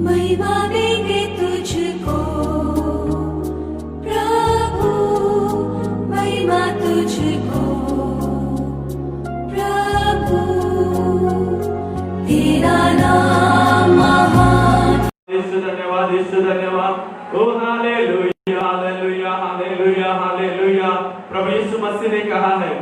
महिमा देंगे तुझको प्रभु, महिमा तुझको प्रभु, तेरा नाम महान। यीशु धन्यवाद, यीशु धन्यवाद। ओ हालेलुया हालेलुया हालेलुया हालेलुया। प्रभु यीशु मसीह ने कहा है,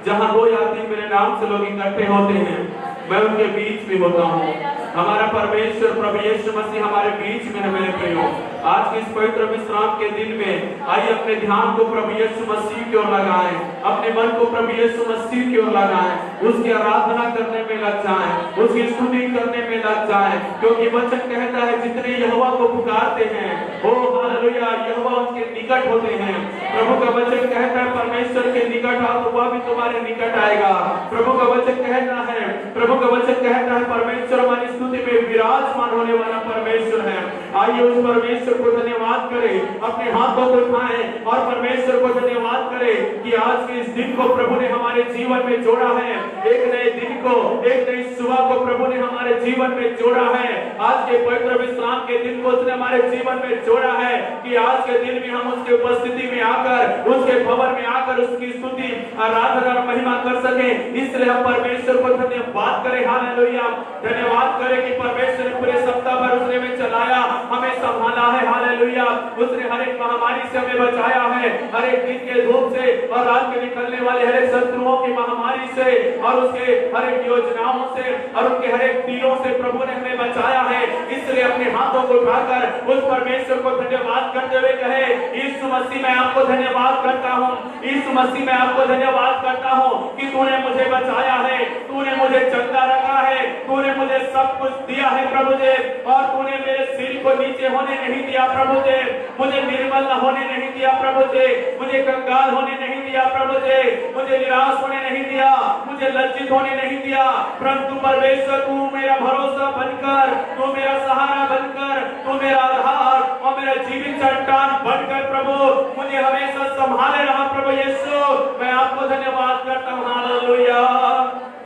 जहाँ दो या तीन मेरे नाम से लोग इकट्ठे होते हैं, मैं उनके बीच में होता हूँ। हमारा परमेश्वर प्रभु यीशु मसीह हमारे बीच में है मेरे प्रियो। आज के इस पवित्र विश्राम के दिन में आइए अपने ध्यान को प्रभु यीशु मसीह की ओर लगाएं, अपने मन को प्रभु यीशु मसीह की ओर लगाएं, उसकी आराधना करने में लग जाएं, उसकी स्तुति करने में लग जाएं, क्योंकि वचन कहता है जितने यहोवा को पुकारते हैं, ओ हालेलुया, यहोवा उनके निकट होते हैं। प्रभु का वचन कहता है परमेश्वर के निकट आओ तो वह भी तुम्हारे निकट आएगा। प्रभु का वचन कहता है, प्रभु का वचन कहता है परमेश्वर हमारी स्तुति में विराजमान होने वाला परमेश्वर है। आइए उस परमेश्वर को धन्यवाद करें, अपने हाथों को उठाएं और परमेश्वर को धन्यवाद करें कि आज के इस दिन को प्रभु ने हमारे जीवन में जोड़ा है। एक नए दिन को, एक नई सुबह को प्रभु ने हमारे जीवन में जोड़ा है। आज के पवित्र विश्राम के दिन को उसने हमारे जीवन में जोड़ा है कि आज के दिन में हम उसके उपस्थिति में आकर, उसके भवन में आकर उसकी स्तुति, आराधना और महिमा कर सके। इसलिए हम परमेश्वर को धन्यवाद करें। हालेलुया, धन्यवाद करें कि परमेश्वर ने पूरे सप्ताह भर उसने हमें चलाया, हमें संभाला है। हालेलुया, उसने हर एक महामारी से हमें बचाया है, हर एक दिन के धूप से और रात के निकलने वाले हर एक शत्रुओं की महामारी से और उसके हर एक योजनाओं से और उनके हर एक तीरों से प्रभु ने हमें बचाया है। इसलिए अपने हाथों को उठाकर उस परमेश्वर को धन्यवाद करते हुए कहे, यीशु मसीह मैं आपको धन्यवाद करता हूँ, यीशु मसीह मैं आपको धन्यवाद करता हूँ कि तूने मुझे बचाया है, तूने मुझे चंगा रखा है, तूने मुझे सब कुछ दिया है प्रभु जी, और तूने मेरे सिर को नीचे होने नहीं दिया प्रभु जी, मुझे निर्बल होने नहीं दिया प्रभु जी, मुझे कंगाल होने नहीं दिया प्रभु जी, मुझे निराश होने नहीं दिया, मुझे लज्जित होने नहीं दिया। परंतु परमेश्वर तू मेरा भरोसा बनकर, तू मेरा सहारा बनकर, तू मेरा आधार और मेरा जीवित चट्टान बनकर प्रभु मुझे हमेशा संभाले रहा। प्रभु यीशु मैं आपको धन्यवाद करता हूँ। हालेलुया,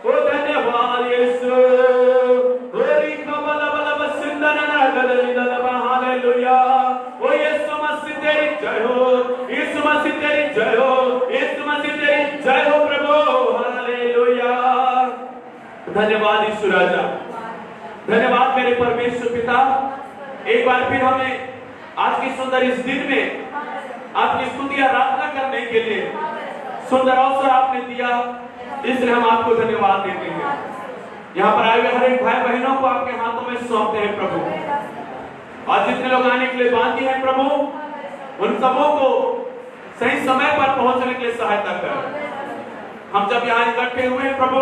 ओ धन्यवाद यीशु। हालेलुया, ओ यीशु मसीह तेरी जय हो, यीशु मसीह तेरी जय हो, यीशु मसीह तेरी जय हो प्रभु। हालेलुया, धन्यवाद यीशु राजा, धन्यवाद मेरे परमेश्वर पिता। एक बार फिर हमें आज की सुंदर इस दिन में आपकी स्तुति आराधना करने के लिए सुंदर अवसर आपने दिया, इसलिए हम आपको धन्यवाद देते हैं। यहाँ पर आए हुए हर एक भाई बहनों को आपके हाथों में सौंपते हैं प्रभु, और जितने लोग आने के लिए बाकी हैं प्रभु, उन सबों को सही समय पर पहुंचने के लिए सहायता कर। हम जब यहाँ इकट्ठे हुए हैं प्रभु,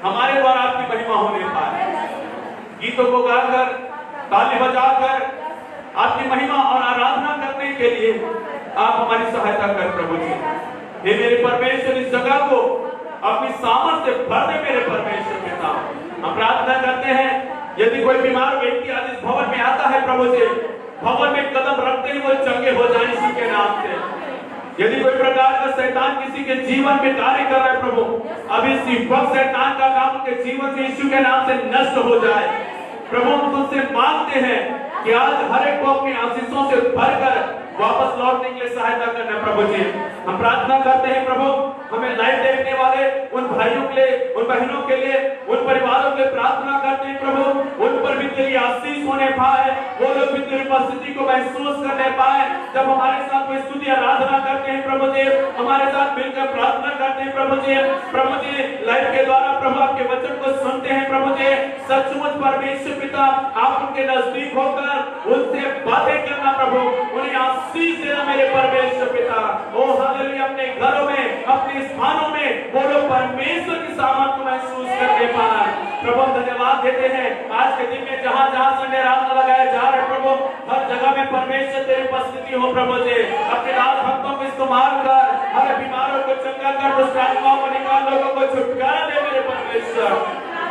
हमारे द्वारा आपकी महिमा होने पाए, गीतों को गाकर, ताली बजाकर आपकी महिमा और आराधना करने के लिए आप हमारी सहायता कर प्रभु जी। हे मेरे परमेश्वर, इस जगह को अपनी सामर्थ्य से भर दे मेरे परमेश्वर पिता। हम प्रार्थना करते हैं यदि कोई बीमार व्यक्ति आज इस भवन में आता है प्रभु जी, भवन में कदम रखते ही वो चंगे हो जाए यीशु के नाम से। यदि कोई प्रकार का शैतान किसी के जीवन में कार्य कर रहा है प्रभु, अभी इसी वक्त शैतान का काम उनके जीवन से यीशु के नाम से नष्ट हो जाए। प्रभु हम तुझसे मांगते हैं कि आज हर एक को अपनी आशीषों से भरकर वापस लौटने के लिए सहायता करना प्रभु जी। हम प्रार्थना करते हैं प्रभु, हमें लाइव देखने वाले उन भाइयों के लिए, उन बहनों के लिए, उन परिवारों के लिए प्रार्थना करते हैं प्रभु, उन पर भी तेरी आशीष होने पाए, वो लोग भी तेरी उपस्थिति को महसूस करने पाए। जब हमारे साथ कोई स्तुति आराधना करते हैं प्रभु जी, हमारे साथ मिलकर प्रार्थना करते हैं प्रभु जी, प्रभु जी लाइव के द्वारा प्रभु आपके वचन को सुनते हैं प्रभु जी, सचमुच परमेश्वर पिता आप उनके नजदीक होकर उनसे बातें करना प्रभु, उन्हें आशीष देना मेरे परमेश्वर पिता। ओ हालेलुया, अपने घरों में, अपने स्थानों में वो लोग परमेश्वर की सामर्थ को महसूस करने पाए। प्रभु धन्यवाद देते हैं आज के दिन में जहाँ जहाँ संडे आराधना लगाया जा रहा है प्रभु, हर जगह में परमेश्वर तेरी उपस्थिति हो प्रभु जी। अपने दास भक्तों को इस्तेमाल कर, हर बीमारों को चंगा कर, दुष्ट आत्माओं को निकाल, लोगों को छुटकारा दे मेरे परमेश्वर।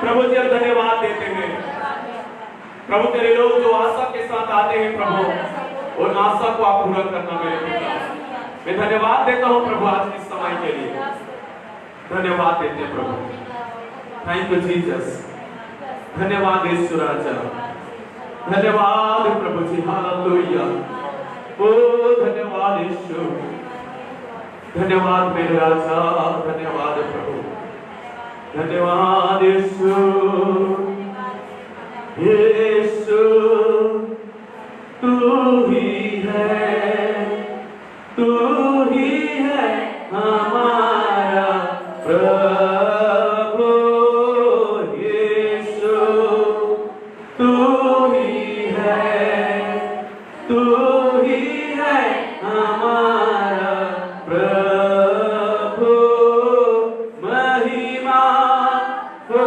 प्रभु जी हम धन्यवाद देते हैं प्रभु, तेरे लोग जो आशा के साथ आते हैं प्रभु, उन आशा को आप पूरा करना मेरे पिता। मैं धन्यवाद देता हूँ प्रभु आज के समय के लिए, धन्यवाद देते हैं प्रभु। थैंक यू जीसस, धन्यवाद यीशु राजा। धन्यवाद प्रभु जी, हालेलुया। ओ धन्यवाद यीशु, धन्यवाद मेरे राजा, धन्यवाद प्रभु, धन्यवाद यीशु। यीशु तू ही है, तू ही है हमारा प्रभु। यीशु तू ही है, तू ही है हमारा प्रभु। महिमा हो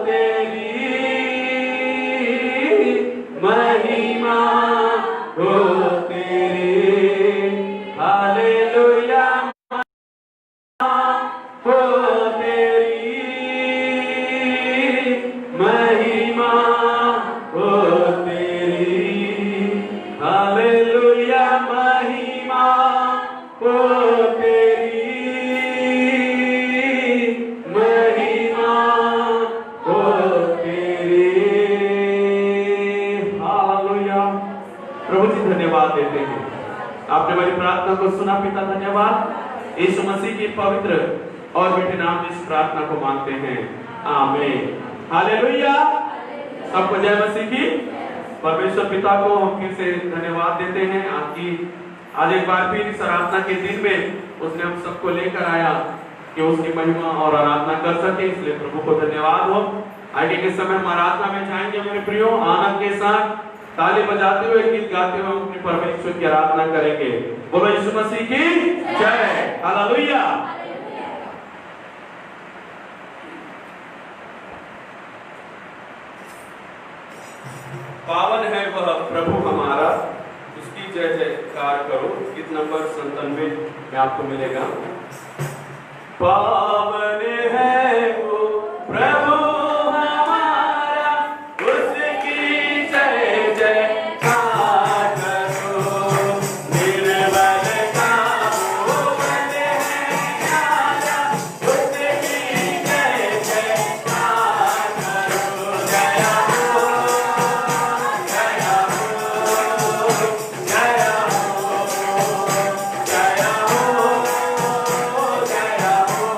तेरी, महिमा हो तेरी, हालेलुया हो तेरी, महिमा हो तेरी, हालेलुया महिमा हो तेरी, महिमा हो तेरी, हालेलुया। प्रभु जी धन्यवाद देते हैं, आपने मेरी प्रार्थना को सुना पिता, धन्यवाद। यीशु मसीह की पवित्र और मीठे नाम से इस प्रार्थना को मांगते हैं, आमीन, हालेलुया। सबको जय मसीह की। परमेश्वर पिता को हम फिर से धन्यवाद देते हैं, आपकी आज एक बार फिर इस आराधना के दिन में उसने हम सबको लेकर आया कि उसकी महिमा और आराधना कर सके, इसलिए प्रभु को धन्यवाद हो। आगे के समय हम आराधना में जाएंगे मेरे प्रियो, आनंद के साथ ताली बजाते हुए, गीत गाते हुए हम अपने परमेश्वर की आराधना करेंगे। बोलो यीशु मसीह की जय, हालेलुया। पावन है वह प्रभु हमारा, उसकी जय जयकार करो। गीत नंबर 97 में आपको मिलेगा। पावन है वो प्रभु हमारा, उसकी जय जयकार करो। निर्बल का वो बल है न्यारा, उसकी जय जयकार करो। जय हो, जय हो, जय हो, जय हो, जय हो,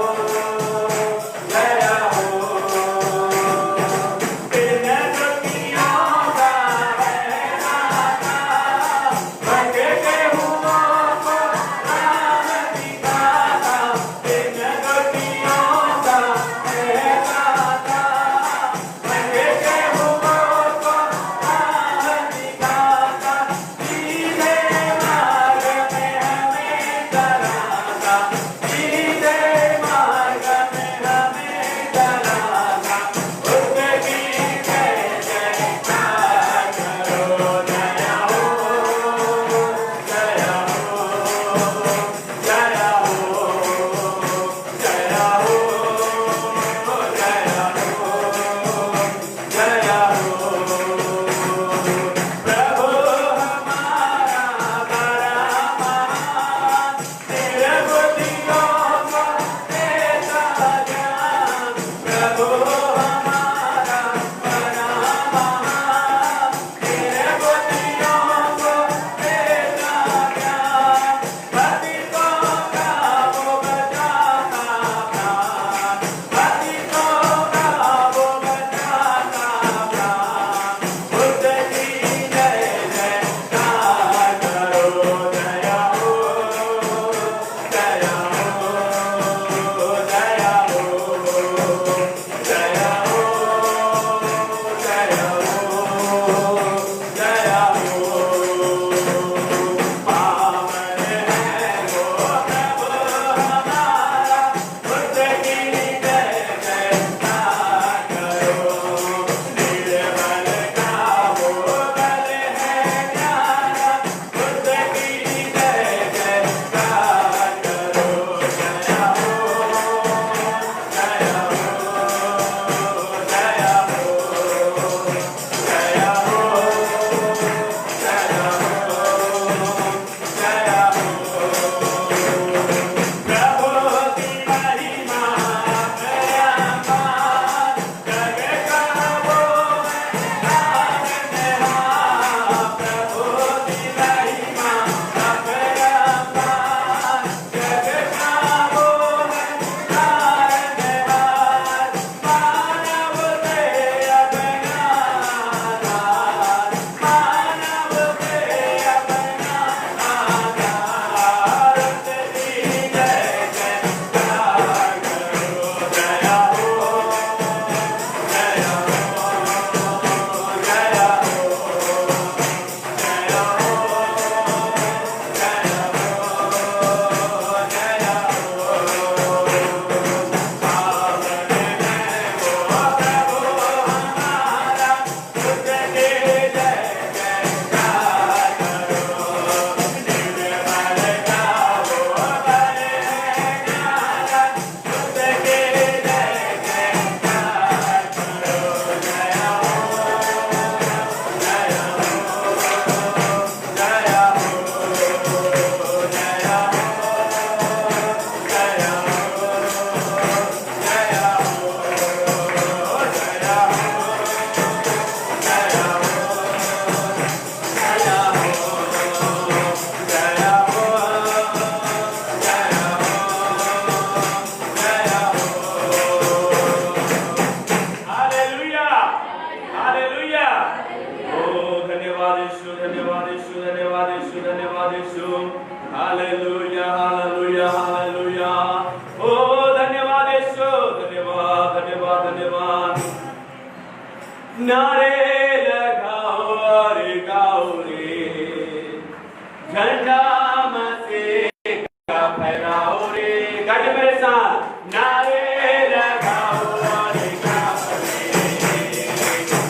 धन्यवाद यीशु, धन्यवाद यीशु। हालेलुया, हालेलुया, हालेलुया। ओ धन्यवाद यीशु, धन्यवाद, धन्यवाद, धन्यवाद। नारे लगाओ और गाओ रे, झंडा मसीह का फहराओ रे। गाइए मेरे साथ, नारे लगाओ और गाओ रे,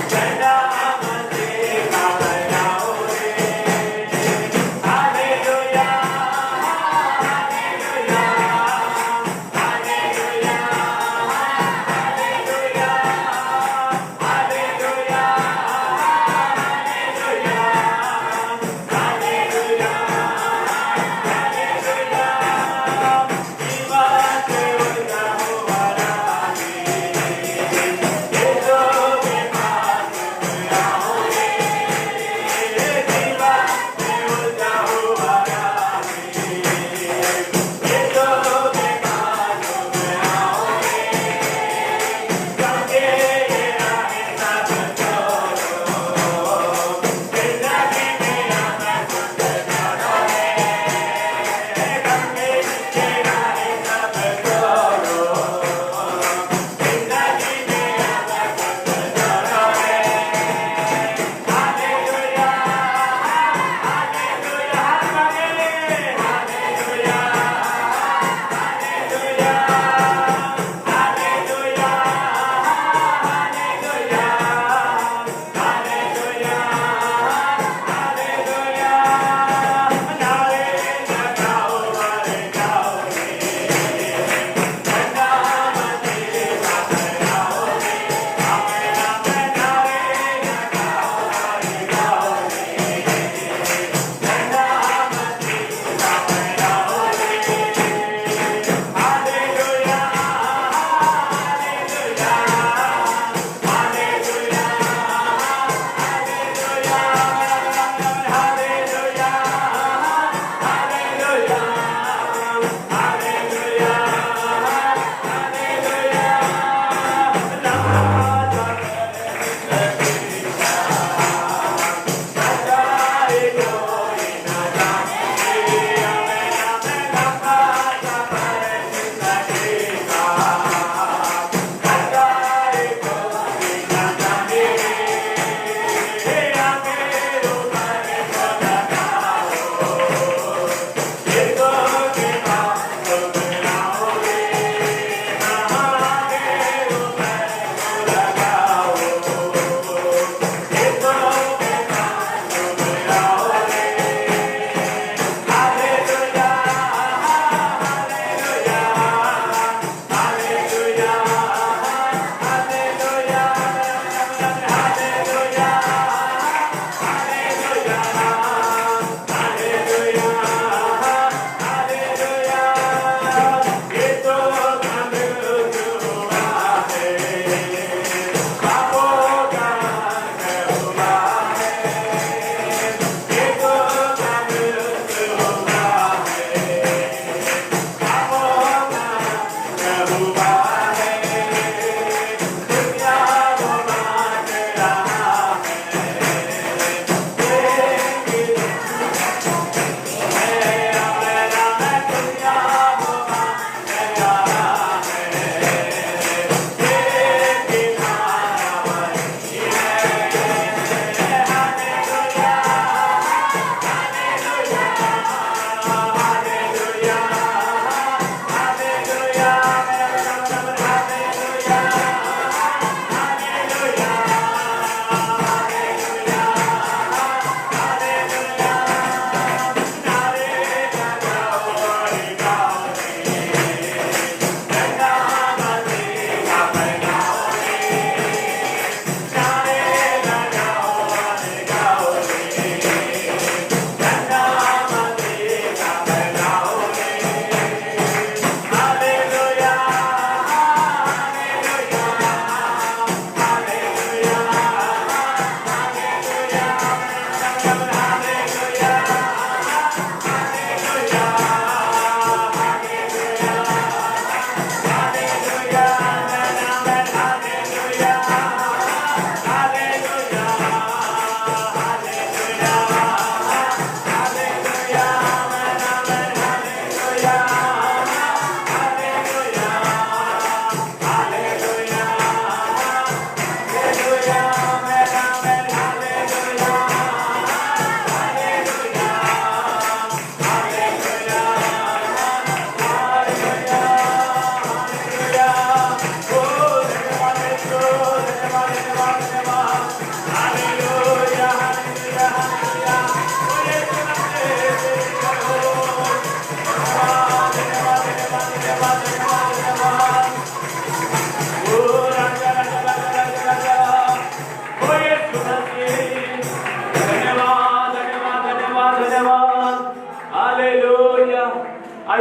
झंडा मसीह का फहराओ रे। हालेलुया,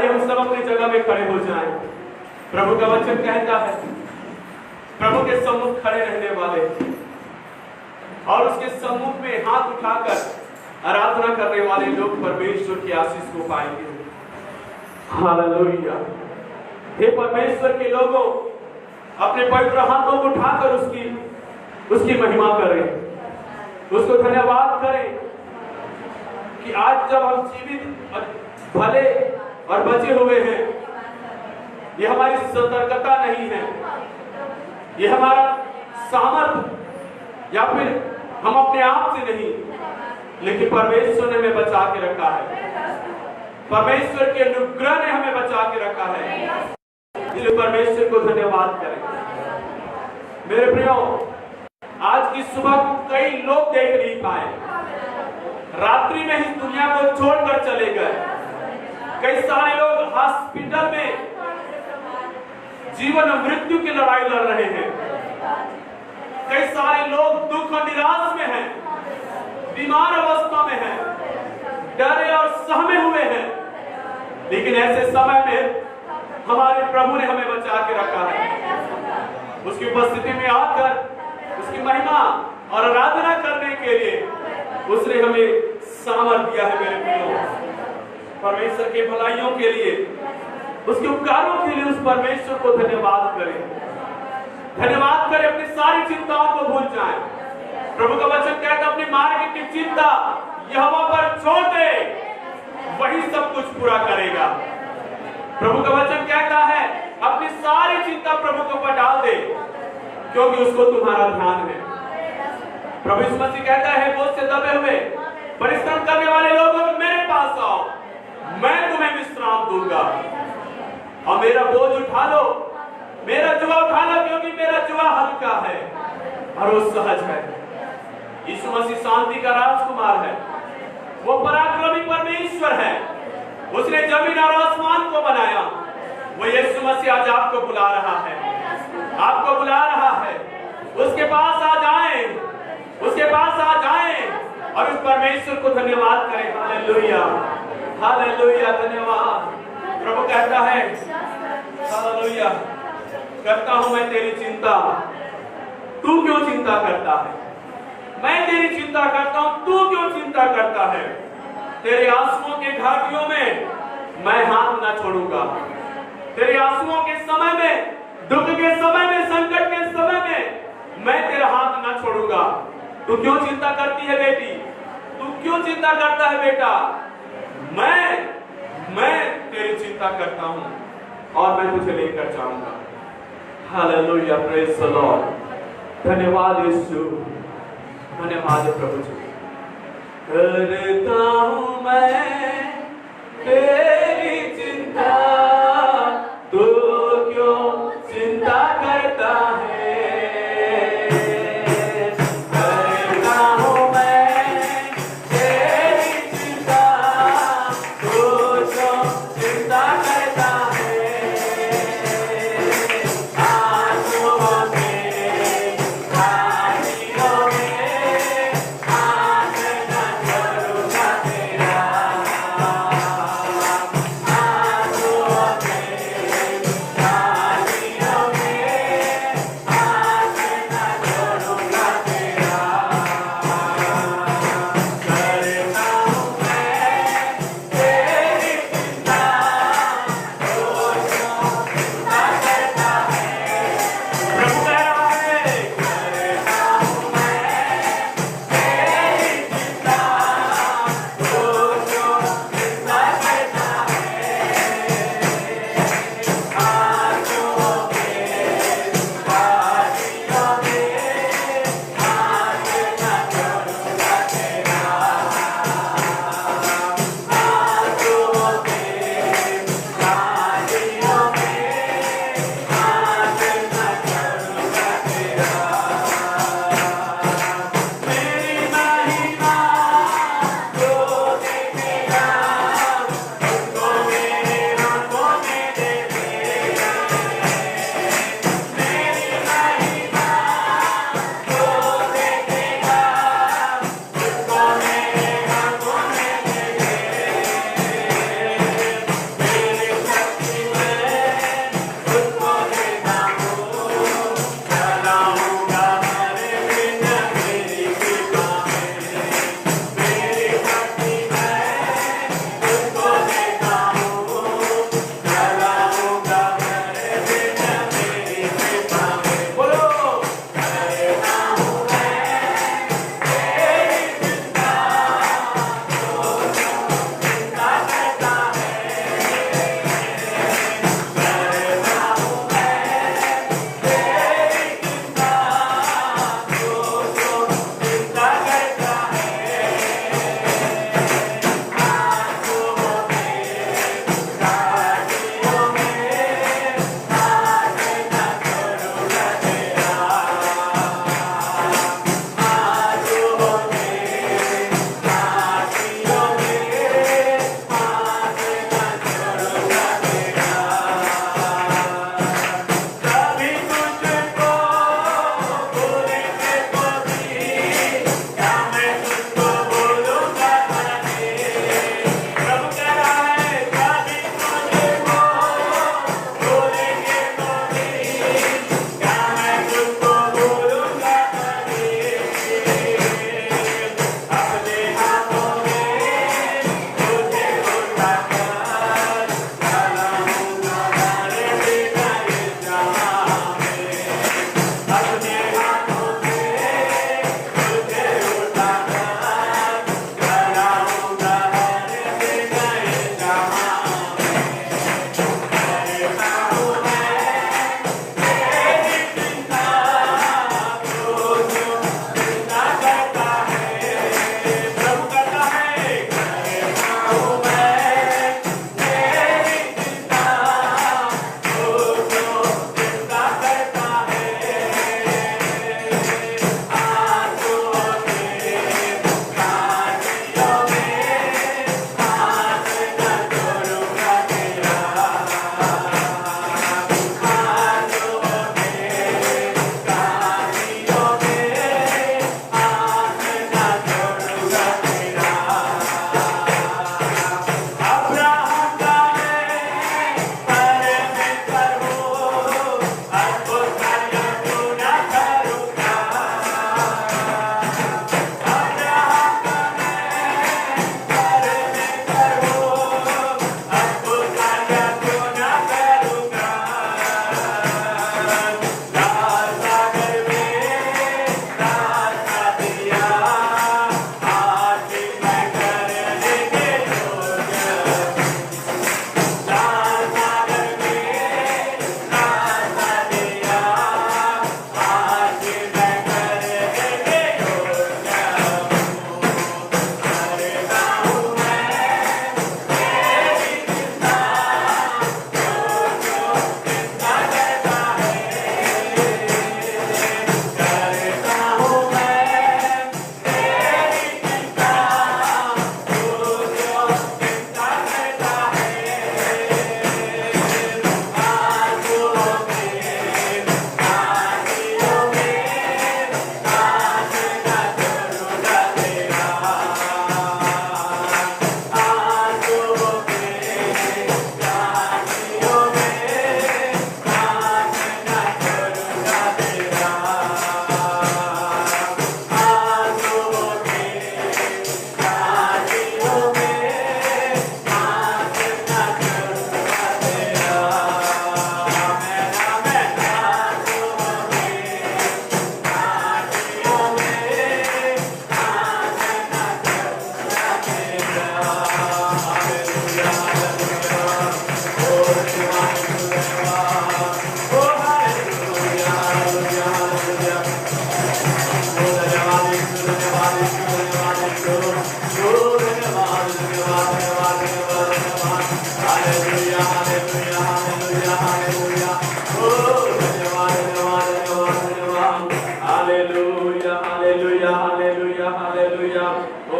आइए हम सब अपनी जगह में खड़े हो जाएं। प्रभु का वचन कहता है प्रभु के सम्मुख खड़े रहने वाले और उसके सम्मुख में हाथ उठाकर आराधना करने वाले लोग परमेश्वर की आशीष को पाएंगे। हालेलुया। हे परमेश्वर के लोगों, अपने पवित्र हाथों को उठाकर उसकी महिमा करें, उसको धन्यवाद करें कि आज जब हम जीवित भले और बचे हुए हैं, ये हमारी सतर्कता नहीं है, ये हमारा सामर्थ या फिर हम अपने आप से नहीं, लेकिन परमेश्वर ने हमें बचा के रखा है। परमेश्वर के अनुग्रह ने हमें बचा के रखा है, इसलिए परमेश्वर को धन्यवाद करें। मेरे प्रियो, आज की सुबह को कई लोग देख नहीं पाए, रात्रि में ही दुनिया को छोड़कर चले गए। कई सारे लोग हॉस्पिटल में जीवन और मृत्यु की लड़ाई लड़ रहे हैं। कई सारे लोग दुख और निराश में हैं, बीमार अवस्था में हैं, डरे और सहमे हुए हैं। लेकिन ऐसे समय में हमारे प्रभु ने हमें बचा के रखा है। उसकी उपस्थिति में आकर उसकी महिमा और आराधना करने के लिए उसने हमें सामर्थ दिया है। मेरे प्रियो, परमेश्वर के भलाइयों के लिए, उसके उपकारों के लिए उस परमेश्वर को धन्यवाद करें। धन्यवाद करें, अपनी सारी चिंताओं को भूल जाएं। प्रभु का वचन कहता है अपने मार्ग की चिंता यहोवा पर छोड़ दे, वही सब कुछ पूरा करेगा। प्रभु का वचन कहता है अपनी सारी चिंता प्रभु के ऊपर डाल दे, क्योंकि उसको तुम्हारा ध्यान है। प्रभु यीशु मसीह कहता है बोझ से दबे हुए परिश्रम करने वाले लोगों मेरे पास आओ, मैं तुम्हें विश्राम दूंगा और मेरा बोझ उठा लो, मेरा जुआ उठा लो, क्योंकि मेरा जुआ हल्का है और वो सहज है। यीशु मसीह शांति का राजकुमार है, वो पराक्रमी परमेश्वर है। उसने जमीन और आसमान को बनाया। वो यीशु मसीह आज आपको बुला रहा है, आपको बुला रहा है। उसके पास आ जाएं, उसके पास आ जाएं और उस परमेश्वर को धन्यवाद करें। हालेलुया, हालेलुया, धन्यवाद। प्रभु कहता है हालेलुया, करता हूं मैं तेरी चिंता, तू क्यों चिंता करता है? मैं तेरी चिंता करता हूं, तू क्यों चिंता करता है? तेरे आंसुओं के घाटियों में मैं हाथ न छोड़ूंगा। तेरे आंसुओं के समय में, दुख के समय में, संकट के समय में मैं तेरा हाथ न छोड़ूंगा। तू क्यों चिंता करती है बेटी? तू क्यों चिंता करता है बेटा? मैं तेरी चिंता करता हूं और मैं तुझे लेकर जाऊंगा। Hallelujah, praise the Lord. धन्यवाद यीशु, धन्यवाद प्रभु जी। करता हूं मैं तेरी चिंता, तू क्यों चिंता करता है?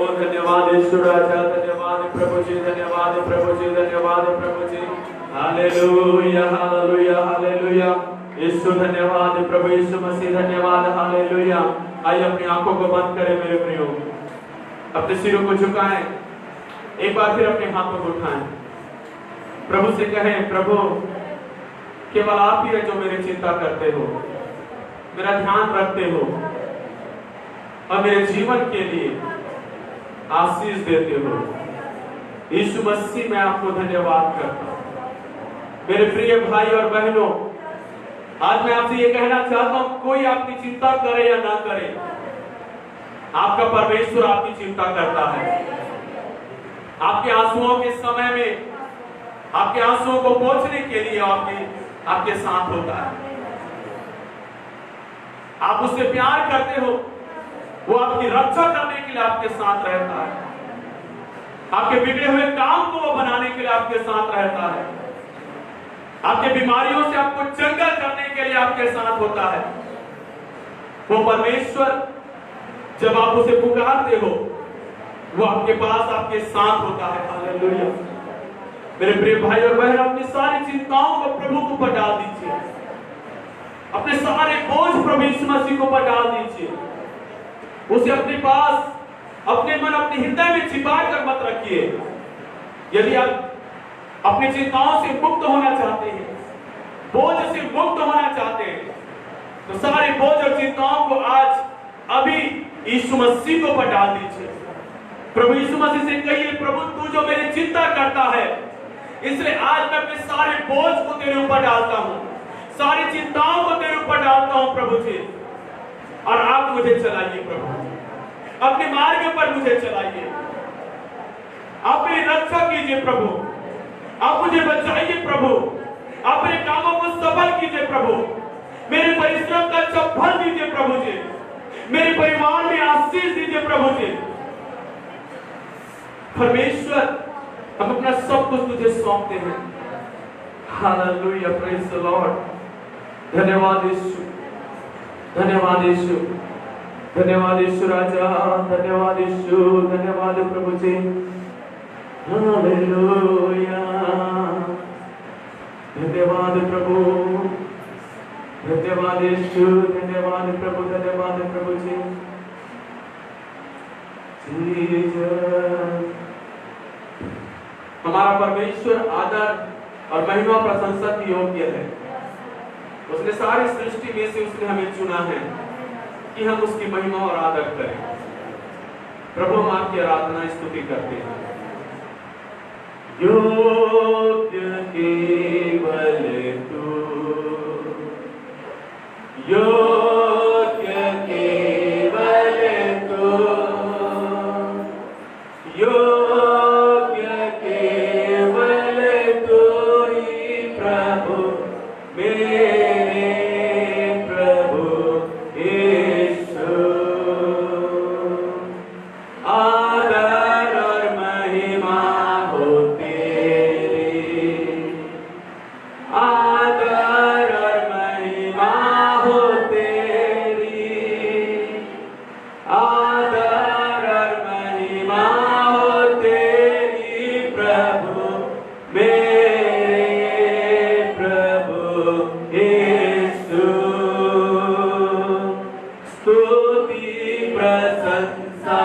धन्यवाद यीशु राजा, धन्यवाद प्रभु जी, धन्यवाद प्रभु जी, धन्यवाद प्रभु जी। हालेलुया हालेलुया हालेलुया। यीशु धन्यवाद प्रभु यीशु मसीह धन्यवाद। हालेलुया। आइए अपनी आंखों को बंद करें मेरे प्रियो, अपने सिरों को झुकाएं, एक बार फिर अपने हाथों को उठाएं, प्रभु से कहें, प्रभु केवल आप ही है जो मेरी चिंता करते हो, मेरा ध्यान रखते हो और मेरे जीवन के लिए आशीष देते हो। यीशु मसीह मैं आपको धन्यवाद करता हूं। मेरे प्रिय भाई और बहनों, आज मैं आपसे ये कहना चाहता हूं, कोई आपकी चिंता करे या ना करे, आपका परमेश्वर आपकी चिंता करता है। आपके आंसुओं के समय में, आपके आंसुओं को पोंछने के लिए आपके साथ होता है। आप उससे प्यार करते हो, वो आपकी रक्षा करने के लिए आपके साथ रहता है। आपके बिगड़े हुए काम को वो बनाने के लिए आपके साथ रहता है। आपके बीमारियों से आपको चंगा करने के लिए आपके साथ होता है। वो परमेश्वर जब आप उसे पुकारते हो, वो आपके पास आपके साथ होता है। हालेलुया। मेरे प्रिय भाई और बहन, अपनी सारी चिंताओं को प्रभु के ऊपर डाल दीजिए, अपने सारे बोझ प्रभु यीशु मसीह को ऊपर डाल दीजिए। उसे अपने पास, अपने मन, अपने हृदय में छिपा कर मत रखिए। यदि आप अपनी चिंताओं से मुक्त होना चाहते हैं, बोझ से मुक्त होना चाहते हैं, तो सारे बोझ और चिंताओं को आज अभी यीशु मसीह को ऊपर डाल दीजिए। प्रभु यीशु मसीह से कहिए, प्रभु तू जो मेरी चिंता करता है, इसलिए आज मैं अपने सारे बोझ को तेरे ऊपर डालता हूं, सारी चिंताओं को तेरे ऊपर डालता हूं प्रभु जी, और आप मुझे चलाइए प्रभु, अपने मार्ग पर मुझे चलाइए, आप मेरी रक्षा कीजिए प्रभु, आप मुझे बचाइए प्रभु, आप मेरे कामों को सफल कीजिए प्रभु, मेरे परिश्रम का अच्छा फल दीजिए प्रभु जी, मेरे परिवार में आशीष दीजिए प्रभु जी। परमेश्वर, हम अपना सब कुछ तुझे सौंपते हैं। Hallelujah, praise the Lord. धन्यवाद यीशु, धन्यवाद यीशु, धन्यवाद यीशु राजा, धन्यवाद यीशु, धन्यवाद प्रभु जी। हालेलुया, धन्यवाद प्रभु, धन्यवाद यीशु, धन्यवाद प्रभु, धन्यवाद प्रभु जी। हमारा परमेश्वर आदर और महिमा प्रशंसा की योग्य है। उसने सारी सृष्टि में से उसने हमें चुना है कि हम उसकी महिमा और आदर करें। प्रभु, हम आपकी आराधना स्तुति करते हैं। योग्य केवल तू, योग्य केवल तू, योग्य केवल तू ही प्रभु, मेरे प्रभु यीशु। आदर और महिमा हो तेरी, आदर और महिमा हो तेरी, आदर और महिमा हो तेरी प्रभु, मेरे प्रभु यीशु। स्तुति प्रशंसा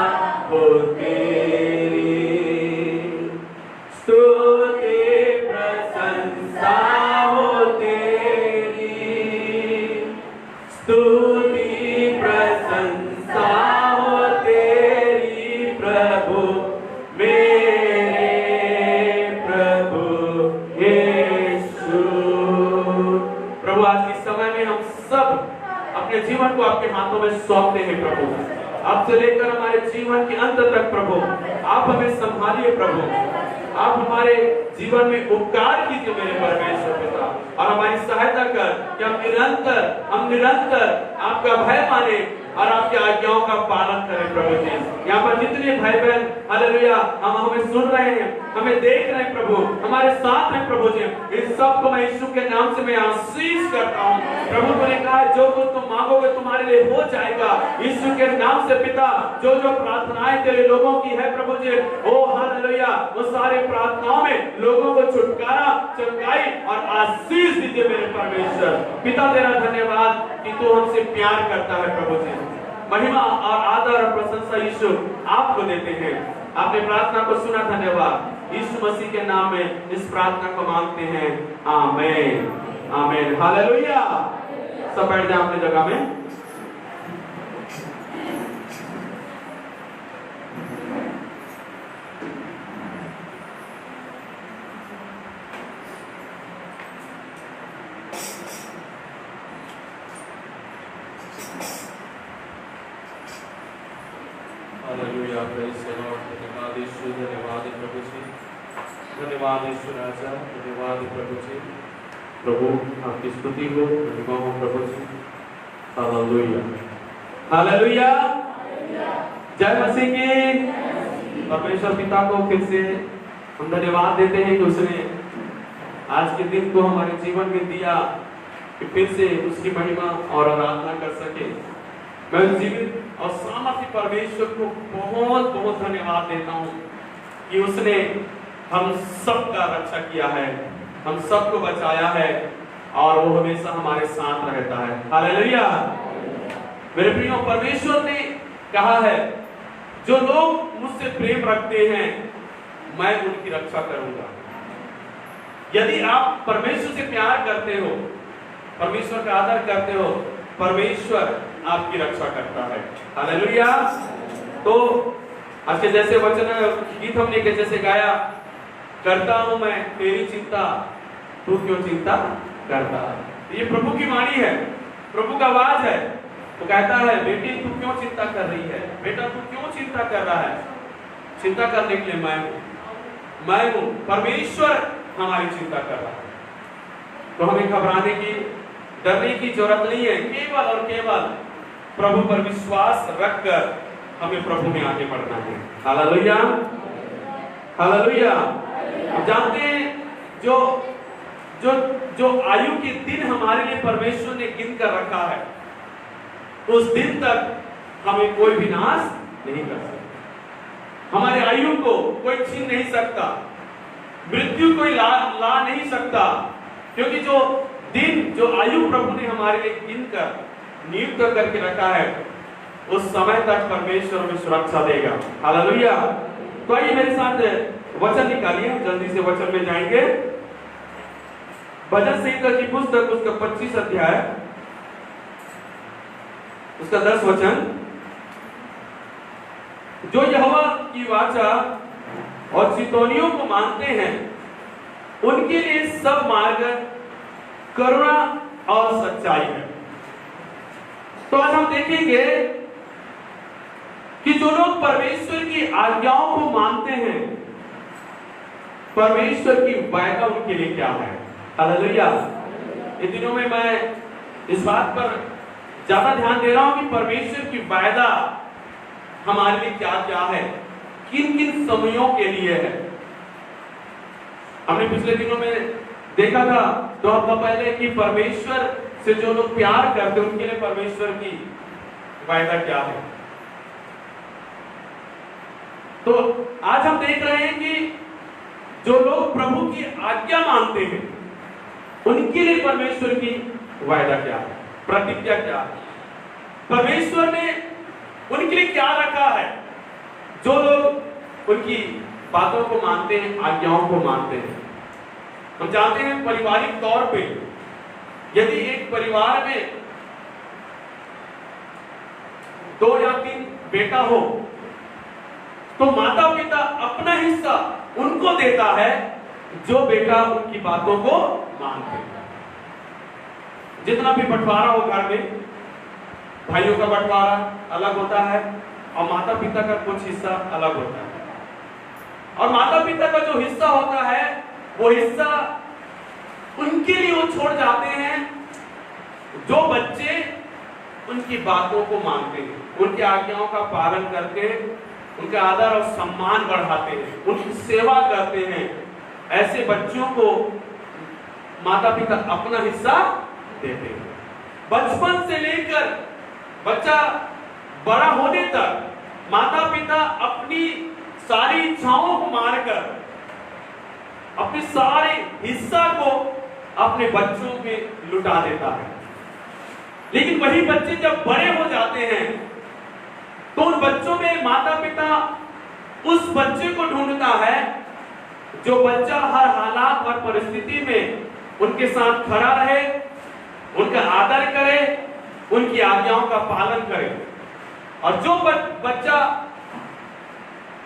हो तेरी, स्तुति प्रशंसा हो तेरी, स्तुति प्रशंसा हो तेरी प्रभु, मेरे प्रभु यीशु। प्रभु, आज इस समय में हम सब अपने जीवन को आपके हाथों में सौंपते हैं प्रभु। आपसे लेकर हमारे जीवन के अंत तक प्रभु, आप हमें संभालिए प्रभु। आप हमारे जीवन में उपकार कीजिए मेरे परमेश्वर पिता, और हमारी सहायता कर कि हम निरंतर आपका भय माने और आपकी आज्ञाओं का पालन करें प्रभु जी। यहाँ पर जितने भाई बहन हालेलुया हम हमें सुन रहे हैं, हमें देख रहे हैं प्रभु, हमारे साथ हैं प्रभु जी, इन सबको मैं यीशु के नाम से मैं आशीष करता हूँ। प्रभु ने कहा जो कुछ तुम मांगोगे तुम्हारे लिए हो जाएगा। यीशु के नाम से पिता जो जो प्रार्थनाएं तेरे लोगों की है प्रभु जी, ओ हालेलुया वो सारी प्रार्थनाओं में लोगों को छुटकारा, चंगाई और आशीष दीजिए मेरे परमेश्वर। पिता तेरा धन्यवाद कि तू हमसे प्यार करता है प्रभु जी। महिमा और आदर और प्रशंसा यीशु आपको देते हैं। आपने प्रार्थना को सुना, धन्यवाद। यीशु मसीह के नाम में इस प्रार्थना को मांगते हैं, आमीन आमीन हालेलुया। सब बैठ जाए अपनी जगह में। Hallelujah, praise the Lord. धन्यवाद यीशु, धन्यवाद प्रभु जी, धन्यवाद यीशु राजा, धन्यवाद प्रभु जी। प्रभु आपकी स्तुति हो, महिमा हो प्रभु जी। हालेलुया हालेलुया, जय मसीह की। परमेश्वर पिता को फिर से हम धन्यवाद देते हैं कि उसने आज के दिन को हमारे जीवन में दिया कि फिर से उसकी महिमा और आराधना कर सके। मैं जीवित और सामर्थ्य परमेश्वर को बहुत बहुत धन्यवाद देता हूँ कि उसने हम सबका रक्षा किया है, हम सबको बचाया है और वो हमेशा हमारे साथ रहता है। हालेलुया। मेरे प्रियो, परमेश्वर ने कहा है जो लोग मुझसे प्रेम रखते हैं मैं उनकी रक्षा करूंगा। यदि आप परमेश्वर से प्यार करते हो, परमेश्वर का आदर करते हो, परमेश्वर आपकी रक्षा करता है। हालेलुया। तो आज के जैसे वचन गीत हमने के जैसे गाया, करता हूं मैं तेरी चिंता, तू क्यों चिंता करता। ये प्रभु की वाणी है, प्रभु का आवाज है। वो कहता है बेटी तू क्यों चिंता कर रही है, बेटा तू क्यों चिंता कर रहा है। चिंता करने के लिए मैं हूं। परमेश्वर हमारी चिंता कर रहा है। तो हमें घबराने की, डरने की जरूरत नहीं है। केवल और केवल प्रभु पर विश्वास रखकर हमें प्रभु में आगे बढ़ना है। Hallelujah hallelujah. आप जानते हैं जो जो जो आयु के दिन हमारे लिए परमेश्वर ने गिन कर रखा है, उस दिन तक हमें कोई भी नाश नहीं कर सकता। हमारे आयु को कोई छीन नहीं सकता, मृत्यु कोई ला नहीं सकता, क्योंकि जो दिन जो आयु प्रभु ने हमारे लिए गिन कर नियुक्त करके रखा है उस समय तक परमेश्वर हमें सुरक्षा देगा। हालेलुया। तो आइए मेरे साथ वचन निकालिए, जल्दी से वचन में जाएंगे। भजन संहिता की पुस्तक उसका 25 अध्याय उसका 10 वचन। जो यहोवा की वाचा और चितौनियों को मानते हैं उनके लिए सब मार्ग करुणा और सच्चाई है। तो आज हम देखेंगे कि जो लोग परमेश्वर की आज्ञाओं को मानते हैं, परमेश्वर की वायदा उनके लिए क्या है। हालेलुया। इन दिनों में मैं इस बात पर ज्यादा ध्यान दे रहा हूं कि परमेश्वर की वायदा हमारे लिए क्या क्या है, किन किन समयों के लिए है। हमने पिछले दिनों में देखा था 2 हफ्ता पहले कि परमेश्वर से जो लोग प्यार करते हैं उनके लिए परमेश्वर की वायदा क्या है। तो आज हम देख रहे हैं कि जो लोग प्रभु की आज्ञा मानते हैं उनके लिए परमेश्वर की वायदा क्या है, प्रतिज्ञा क्या है, परमेश्वर ने उनके लिए क्या रखा है। जो लोग उनकी बातों को मानते हैं, आज्ञाओं को मानते हैं। हम जानते हैं पारिवारिक तौर पे यदि एक परिवार में 2 या 3 बेटा हो तो माता पिता अपना हिस्सा उनको देता है जो बेटा उनकी बातों को मानते हैं। जितना भी बंटवारा हो घर में, भाइयों का बंटवारा अलग होता है और माता पिता का कुछ हिस्सा अलग होता है। और माता पिता का जो हिस्सा होता है वो हिस्सा उनके लिए वो छोड़ जाते हैं जो बच्चे उनकी बातों को मानते हैं, उनकी आज्ञाओं का पालन करके उनका आदर और सम्मान बढ़ाते हैं, उनकी सेवा करते हैं, ऐसे बच्चों को माता पिता अपना हिस्सा देते हैं। बचपन से लेकर बच्चा बड़ा होने तक माता पिता अपनी सारी इच्छाओं को मारकर अपने सारे हिस्सा को अपने बच्चों में लुटा देता है। लेकिन वही बच्चे जब बड़े हो जाते हैं तो उन बच्चों में माता पिता उस बच्चे को ढूंढता है जो बच्चा हर हालात और परिस्थिति में उनके साथ खड़ा रहे, उनका आदर करे, उनकी आज्ञाओं का पालन करे। और जो बच्चा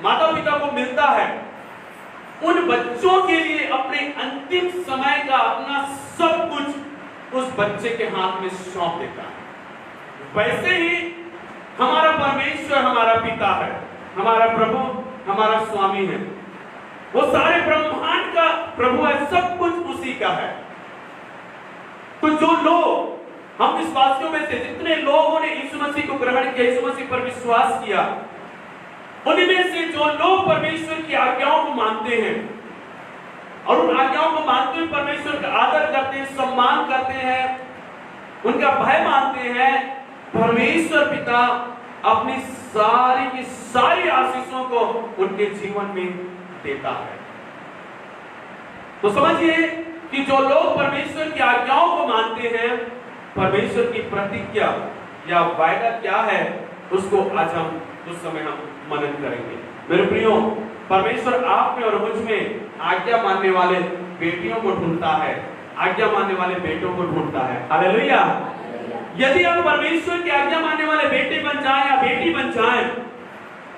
माता पिता को मिलता है उन बच्चों के लिए अपने अंतिम समय का अपना सब कुछ उस बच्चे के हाथ में सौंप देता है। वैसे ही हमारा परमेश्वर हमारा पिता है, हमारा प्रभु हमारा स्वामी है, वो सारे ब्रह्मांड का प्रभु है, सब कुछ उसी का है। तो जो लोग, हम विश्वासियों में से जितने लोगों ने यीशु मसीह को ग्रहण किया, यीशु मसीह पर विश्वास किया, उनमें से जो लोग परमेश्वर की आज्ञाओं को मानते हैं और उन आज्ञाओं को मानते हुए परमेश्वर का आदर करते हैं, सम्मान करते हैं, उनका भय मानते हैं, परमेश्वर पिता अपनी सारी की सारी आशीषों को उनके जीवन में देता है। तो समझिए कि जो लोग परमेश्वर की आज्ञाओं को मानते हैं, परमेश्वर की प्रतिज्ञा या वायदा क्या है उसको आज हम उस समय हम मनन करेंगे। मेरे प्रियो, परमेश्वर आप में और मुझ में आज्ञा मानने वाले बेटियों को ढूंढता है, आज्ञा मानने वाले बेटों को ढूंढता है। हालेलुया। यदि हम परमेश्वर की आज्ञा मानने वाले बेटे बन जाएं या बेटी बन जाएं,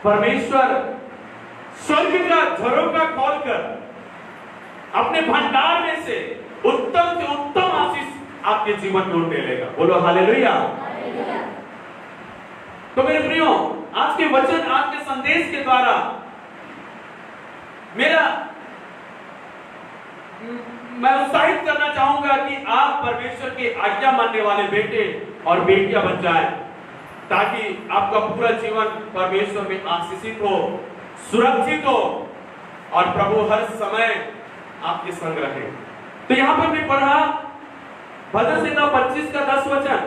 परमेश्वर स्वर्ग का झरोखा खोलकर अपने भंडार में से उत्तम आशीष आपके जीवन में उठने लेगा। बोलो हालेलुया। तो मेरे प्रियो, आज के वचन, आज के संदेश के द्वारा मैं उत्साहित करना चाहूंगा कि आप परमेश्वर के आज्ञा मानने वाले बेटे और बेटियां बन जाएं, ताकि आपका पूरा जीवन परमेश्वर में आशीषित हो, सुरक्षित हो और प्रभु हर समय आपके संग रहे। तो यहां पर मैं पढ़ा भजन संहिता 25 का 10 वचन,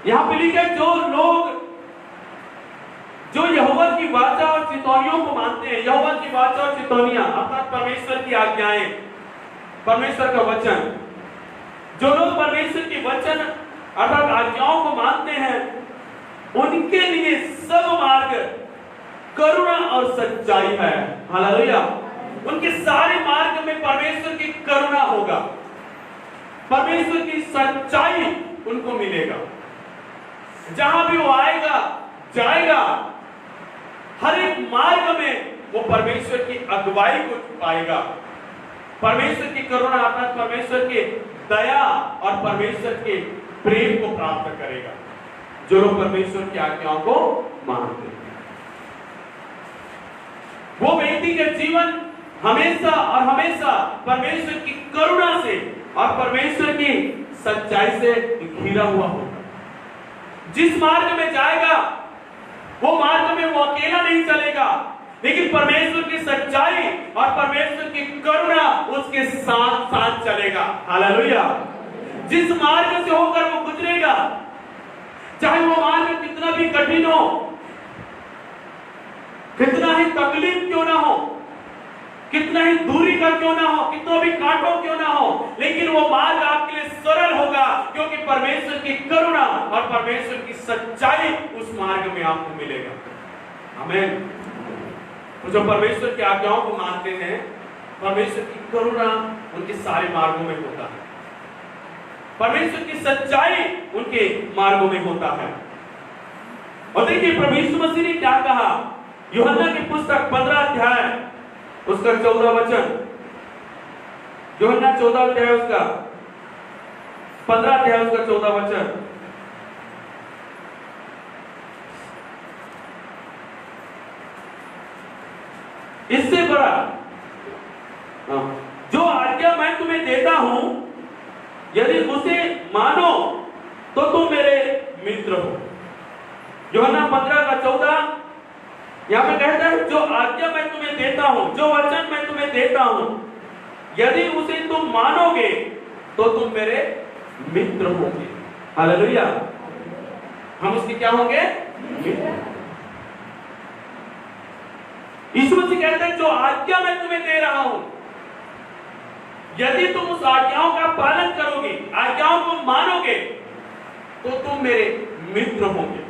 यहां पे लिखा है, जो लोग जो यहोवा की वाचा और चितौनियों को मानते हैं, यहोवा की वाचा और चितौनियां अर्थात परमेश्वर की आज्ञाएं, परमेश्वर का वचन, जो लोग परमेश्वर की वचन अर्थात आज्ञाओं को मानते हैं, उनके लिए सब मार्ग करुणा और सच्चाई है। हालेलुया। उनके सारे मार्ग में परमेश्वर की करुणा होगा, परमेश्वर की सच्चाई उनको मिलेगा। जहां भी वो आएगा जाएगा, हर एक मार्ग में वो परमेश्वर की अगुवाई को पाएगा, परमेश्वर की करुणा अर्थात परमेश्वर की दया और परमेश्वर के प्रेम को प्राप्त करेगा, जो लोग परमेश्वर की आज्ञाओं को मानते हैं। वो व्यक्ति का जीवन हमेशा और हमेशा परमेश्वर की करुणा से और परमेश्वर की सच्चाई से घिरा हुआ होगा। जिस मार्ग में जाएगा वो मार्ग में वो अकेला नहीं चलेगा, लेकिन परमेश्वर की सच्चाई और परमेश्वर की करुणा उसके साथ साथ चलेगा। हालेलुया। जिस मार्ग से होकर वो गुजरेगा, चाहे वो मार्ग कितना भी कठिन हो, कितना ही तकलीफ क्यों ना हो, कितना ही दूरी का क्यों ना हो, कितना भी कांटों क्यों ना हो, लेकिन वो मार्ग आपके लिए सरल होगा, क्योंकि परमेश्वर की करुणा और परमेश्वर की सच्चाई उस मार्ग में आपको मिलेगा। आमीन। तो जो परमेश्वर की आज्ञाओं को मानते हैं, परमेश्वर की करुणा उनके सारे मार्गों में होता है, परमेश्वर की सच्चाई उनके मार्गों में होता है। और देखिए प्रभु यीशु मसीह ने क्या कहा, यूहन्ना की पुस्तक 15 अध्याय उसका 14 वचन, यूहन्ना 14 अध्याय उसका 15 अध्याय उसका 14 वचन, इससे बड़ा जो आज्ञा मैं तुम्हें देता हूं, यदि उसे मानो तो तुम मेरे मित्र हो। यूहन्ना 15 का 14 यहां पे कहता है जो आज्ञा मैं तुम्हें देता हूं, जो वचन मैं तुम्हें देता हूं, यदि उसे तुम मानोगे तो तुम मेरे मित्र होंगे। हालेलुया। हम उसके क्या होंगे? मित्र। यीशु मसीह कहते हैं जो आज्ञा मैं तुम्हें दे रहा हूं, यदि तुम उस आज्ञाओं का पालन करोगे, आज्ञाओं को मानोगे, तो तुम मेरे मित्र होंगे।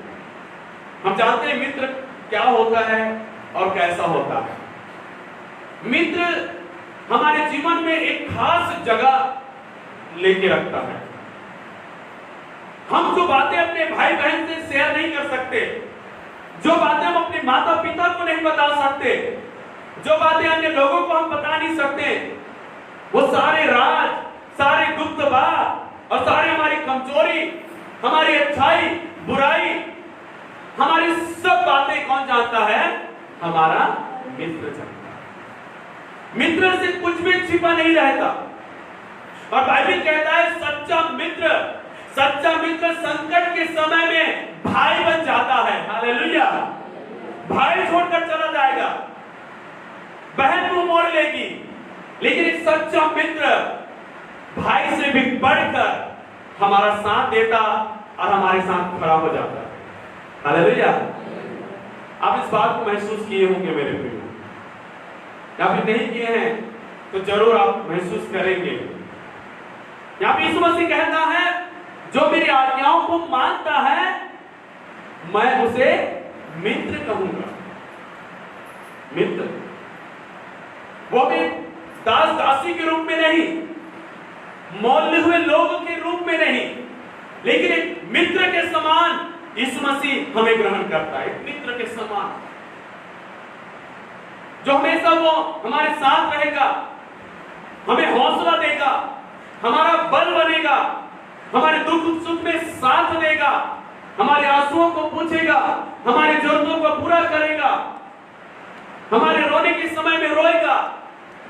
हम जानते हैं मित्र क्या होता है और कैसा होता है। मित्र हमारे जीवन में एक खास जगह लेके रखता है। हम जो बातें अपने भाई बहन से शेयर नहीं कर सकते, जो बातें हम अपने माता पिता को नहीं बता सकते, जो बातें अन्य लोगों को हम बता नहीं सकते, वो सारे राज, सारे गुप्त बात और सारी हमारी कमजोरी, हमारी अच्छाई, बुराई, हमारी सब बातें कौन जानता है? हमारा मित्र जानता है। मित्र से कुछ भी छिपा नहीं रहता। और बाइबल कहता है सच्चा मित्र संकट के समय में भाई बन जाता है। हालेलुया। भाई छोड़कर चला जाएगा, बहन मुंह मोड़ लेगी, लेकिन एक सच्चा मित्र भाई से भी बढ़कर हमारा साथ देता और हमारे साथ खड़ा हो जाता है। हालेलुया। आप इस बात को महसूस किए होंगे मेरे प्रियो, या फिर नहीं किए हैं तो जरूर आप महसूस करेंगे। यहां पे यीशु मसीह कहता है जो मेरी आज्ञाओं को मानता है मैं उसे मित्र कहूंगा। मित्र वो भी दास दासी के रूप में नहीं, मोले हुए लोगों के रूप में नहीं, लेकिन एक मित्र के समान यीशु मसीह हमें ग्रहण करता है। एक मित्र के समान जो हमेशा वो हमारे साथ रहेगा, हमें हौसला देगा, हमारा बल बनेगा, हमारे दुख सुख में साथ देगा, हमारे आंसुओं को पूछेगा, हमारी जरूरतों को पूरा करेगा, हमारे रोने के समय में रोएगा,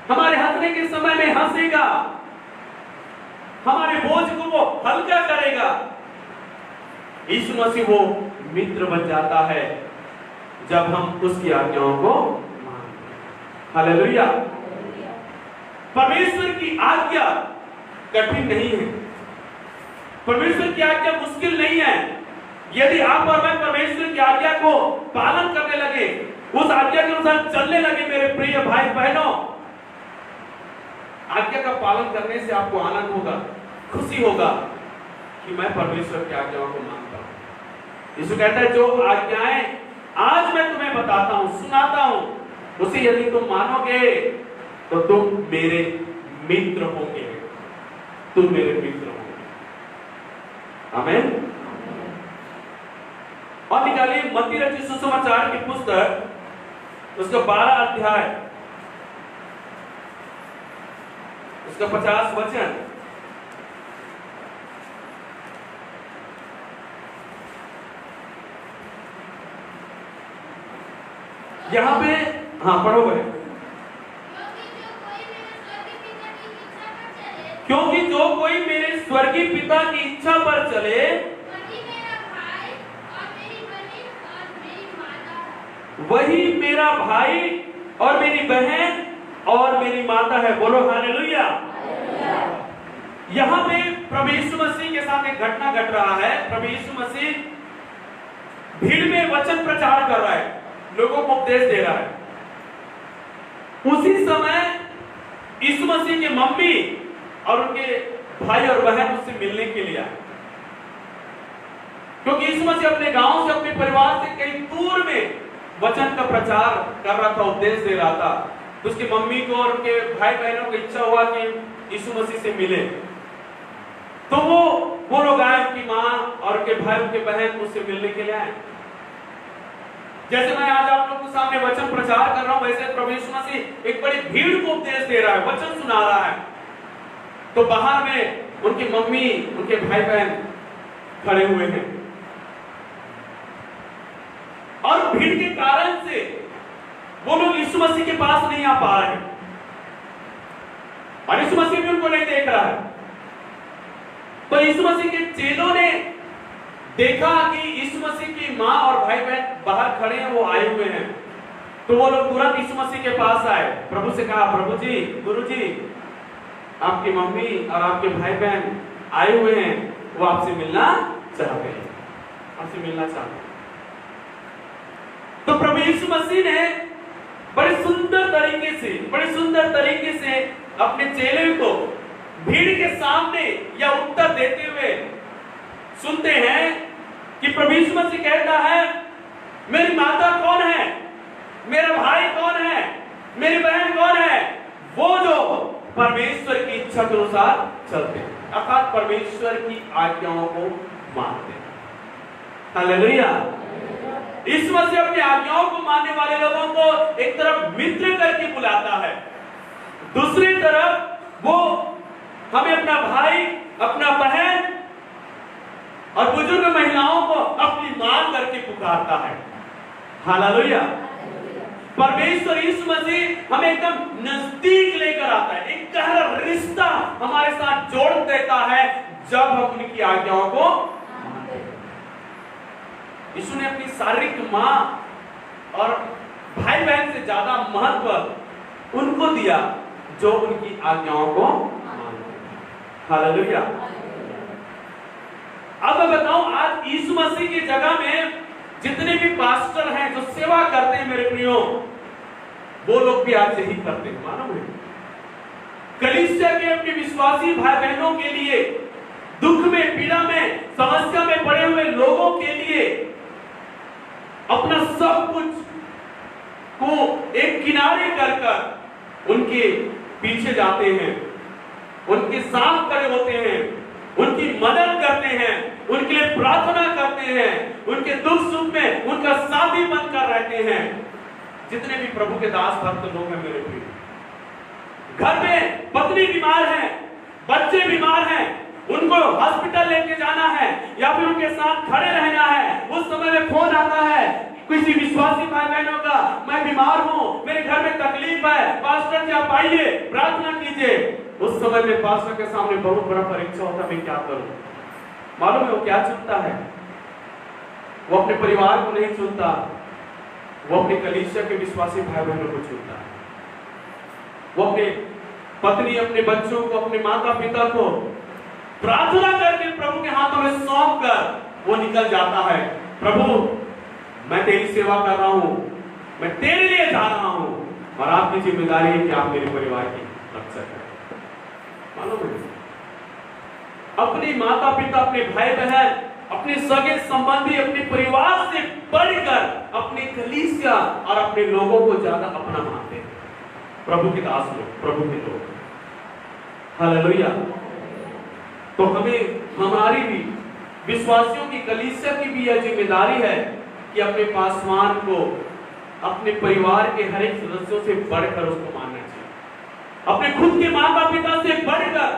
हमारे हंसने के समय में हंसेगा, हमारे बोझ को वो हल्का करेगा। यीशु मसीह वो मित्र बन जाता है जब हम उसकी आज्ञाओं को मानते हैं। हालेलुया। परमेश्वर की आज्ञा कठिन नहीं है, परमेश्वर की आज्ञा मुश्किल नहीं है। यदि आप और मैं परमेश्वर की आज्ञा को पालन करने लगे, उस आज्ञा के अनुसार चलने लगे, मेरे प्रिय भाई बहनों, आज्ञा का पालन करने से आपको आनंद होगा, खुशी होगा कि मैं परमेश्वर की आज्ञाओं को मानता हूं। यीशु कहता है जो आज्ञाएं आज मैं तुम्हें बताता हूं, सुनाता हूं, उसे यदि तुम मानोगे तो तुम मेरे मित्र होंगे। तुम मेरे मित्र होंगे। आमीन। और निकालिए मत्ती रचित सुसमाचार की पुस्तक, उसका 12 अध्याय, उसका 50 वचन। यहां पे पढ़ो भाई। क्योंकि जो कोई मेरे स्वर्गीय पिता की इच्छा पर चले वही मेरा भाई और मेरी बहन और मेरी माता है। बोलो हालेलुया। यहां पे प्रभु यीशु मसीह के साथ एक घटना घट रहा है। प्रभु यीशु मसीह भीड़ में वचन प्रचार कर रहा है, लोगों को उपदेश दे रहा है। उसी समय यीशु मसीह की मम्मी और उनके भाई और बहन उससे मिलने के लिए आए, क्योंकि यीशु मसीह अपने गांव से, अपने परिवार से कहीं दूर में वचन का प्रचार कर रहा था, उपदेश दे रहा था। तो उसकी मम्मी को और उनके भाई बहनों को इच्छा हुआ कि यीशु मसीह से मिले। तो वो लोग आए, उनकी माँ और उनके भाई, उनके बहन उससे मिलने के लिए आए। जैसे मैं आज आप लोगों के सामने वचन प्रचार कर रहा हूं, वैसे प्रभु यीशु मसीह एक बड़ी भीड़ को उपदेश दे रहा है, वचन सुना रहा है। तो बाहर में उनकी मम्मी, उनके भाई बहन खड़े हुए हैं, और भीड़ के कारण से वो लोग यीशु मसीह के पास नहीं आ पा रहे, और यीशु मसीह भी उनको नहीं देख रहा है। तो यीशु मसीह के चेलों ने देखा कि यीशु मसीह की माँ और भाई बहन बाहर खड़े हैं, वो आए हुए हैं, तो वो लोग तुरंत यीशु मसीह के पास आए, प्रभु से कहा, प्रभु जी, गुरु जी, आपकी मम्मी और आपके भाई बहन आए हुए हैं, वो आपसे मिलना चाहते हैं, आपसे मिलना चाहते हैं। तो प्रभु यीशु मसीह ने बड़े सुंदर तरीके से अपने चेले को भीड़ के सामने या उत्तर देते हुए सुनते हैं कि प्रभु यीशु मसीह कहता है, मेरी माता कौन है, मेरा भाई कौन है, मेरी बहन कौन है, वो जो परमेश्वर की इच्छा के अनुसार चलते हैं, अर्थात परमेश्वर की आज्ञाओं को मानते हैं। हालेलुया। यीशु मसीह अपनी आज्ञाओं को मानने वाले लोगों को एक तरफ मित्र करके बुलाता है, दूसरी तरफ वो हमें अपना भाई, अपना बहन और बुजुर्ग महिलाओं को अपनी मां करके पुकारता है। हालेलुया। परमेश्वर यीशु मसीह हमें एकदम नजदीक लेकर आता है, एक गहरा रिश्ता हमारे साथ जोड़ देता है जब हम उनकी आज्ञाओं को मानते हैं। यीशु ने अपनी शारीरिक मां और भाई बहन से ज्यादा महत्व उनको दिया जो उनकी आज्ञाओं को मानते हैं। हालेलुया। अब मैं बताऊं, आज यीशु मसीह की जगह में जितने भी पास्टर हैं जो सेवा करते हैं मेरे प्रियो, वो लोग भी आज यही करते हैं, मालूम है। कलीसिया के अपने विश्वासी भाई बहनों के लिए, दुख में, पीड़ा में, समस्या में पड़े हुए लोगों के लिए अपना सब कुछ को एक किनारे कर उनके पीछे जाते हैं, उनके साथ खड़े होते हैं, उनकी मदद करते हैं, उनके लिए प्रार्थना करते हैं, उनके दुख सुख में उनका साथी बनकर रहते हैं। जितने भी प्रभु के दास भक्त लोग हैं मेरे प्रिय, घर में पत्नी बीमार है, बच्चे बीमार हैं, उनको हॉस्पिटल लेके जाना है या फिर उनके साथ खड़े रहना है, उस समय में फोन आता है किसी विश्वासी भाई बहनों का, मैं बीमार हूं, मेरे घर में तकलीफ है, पास्टर जी आप आइए, प्रार्थना कीजिए। उस समय में पास्टर के सामने बहुत बड़ा परीक्षा होता है, मैं क्या करूं। मालूम है वो क्या चुनता है? वो अपने परिवार को नहीं चुनता, वो अपने कलीसिया के विश्वासी भाई बहनों को चुनता है। वो अपने पत्नी, अपने बच्चों को, अपने माता पिता को प्रार्थना करके प्रभु के हाथों में सौंप कर वो निकल जाता है, प्रभु मैं तेरी सेवा कर रहा हूं, मैं तेरे लिए जा रहा हूं और आपकी जिम्मेदारी है कि आप मेरे परिवार की रक्षा करें। मालूम है, अपनी माता पिता, अपने भाई बहन, अपने सगे संबंधी, अपने परिवार से बढ़कर अपने कलीसिया और अपने लोगों को ज्यादा अपना मानते हैं। प्रभु के दास लोग, प्रभु के लोग। हालेलुया। तो हमें, हमारी भी, विश्वासियों की, कलीसिया की भी यह जिम्मेदारी है कि अपने पासवान को अपने परिवार के हर एक सदस्यों से बढ़कर उसको मानना चाहिए। अपने खुद के माता पिता से बढ़कर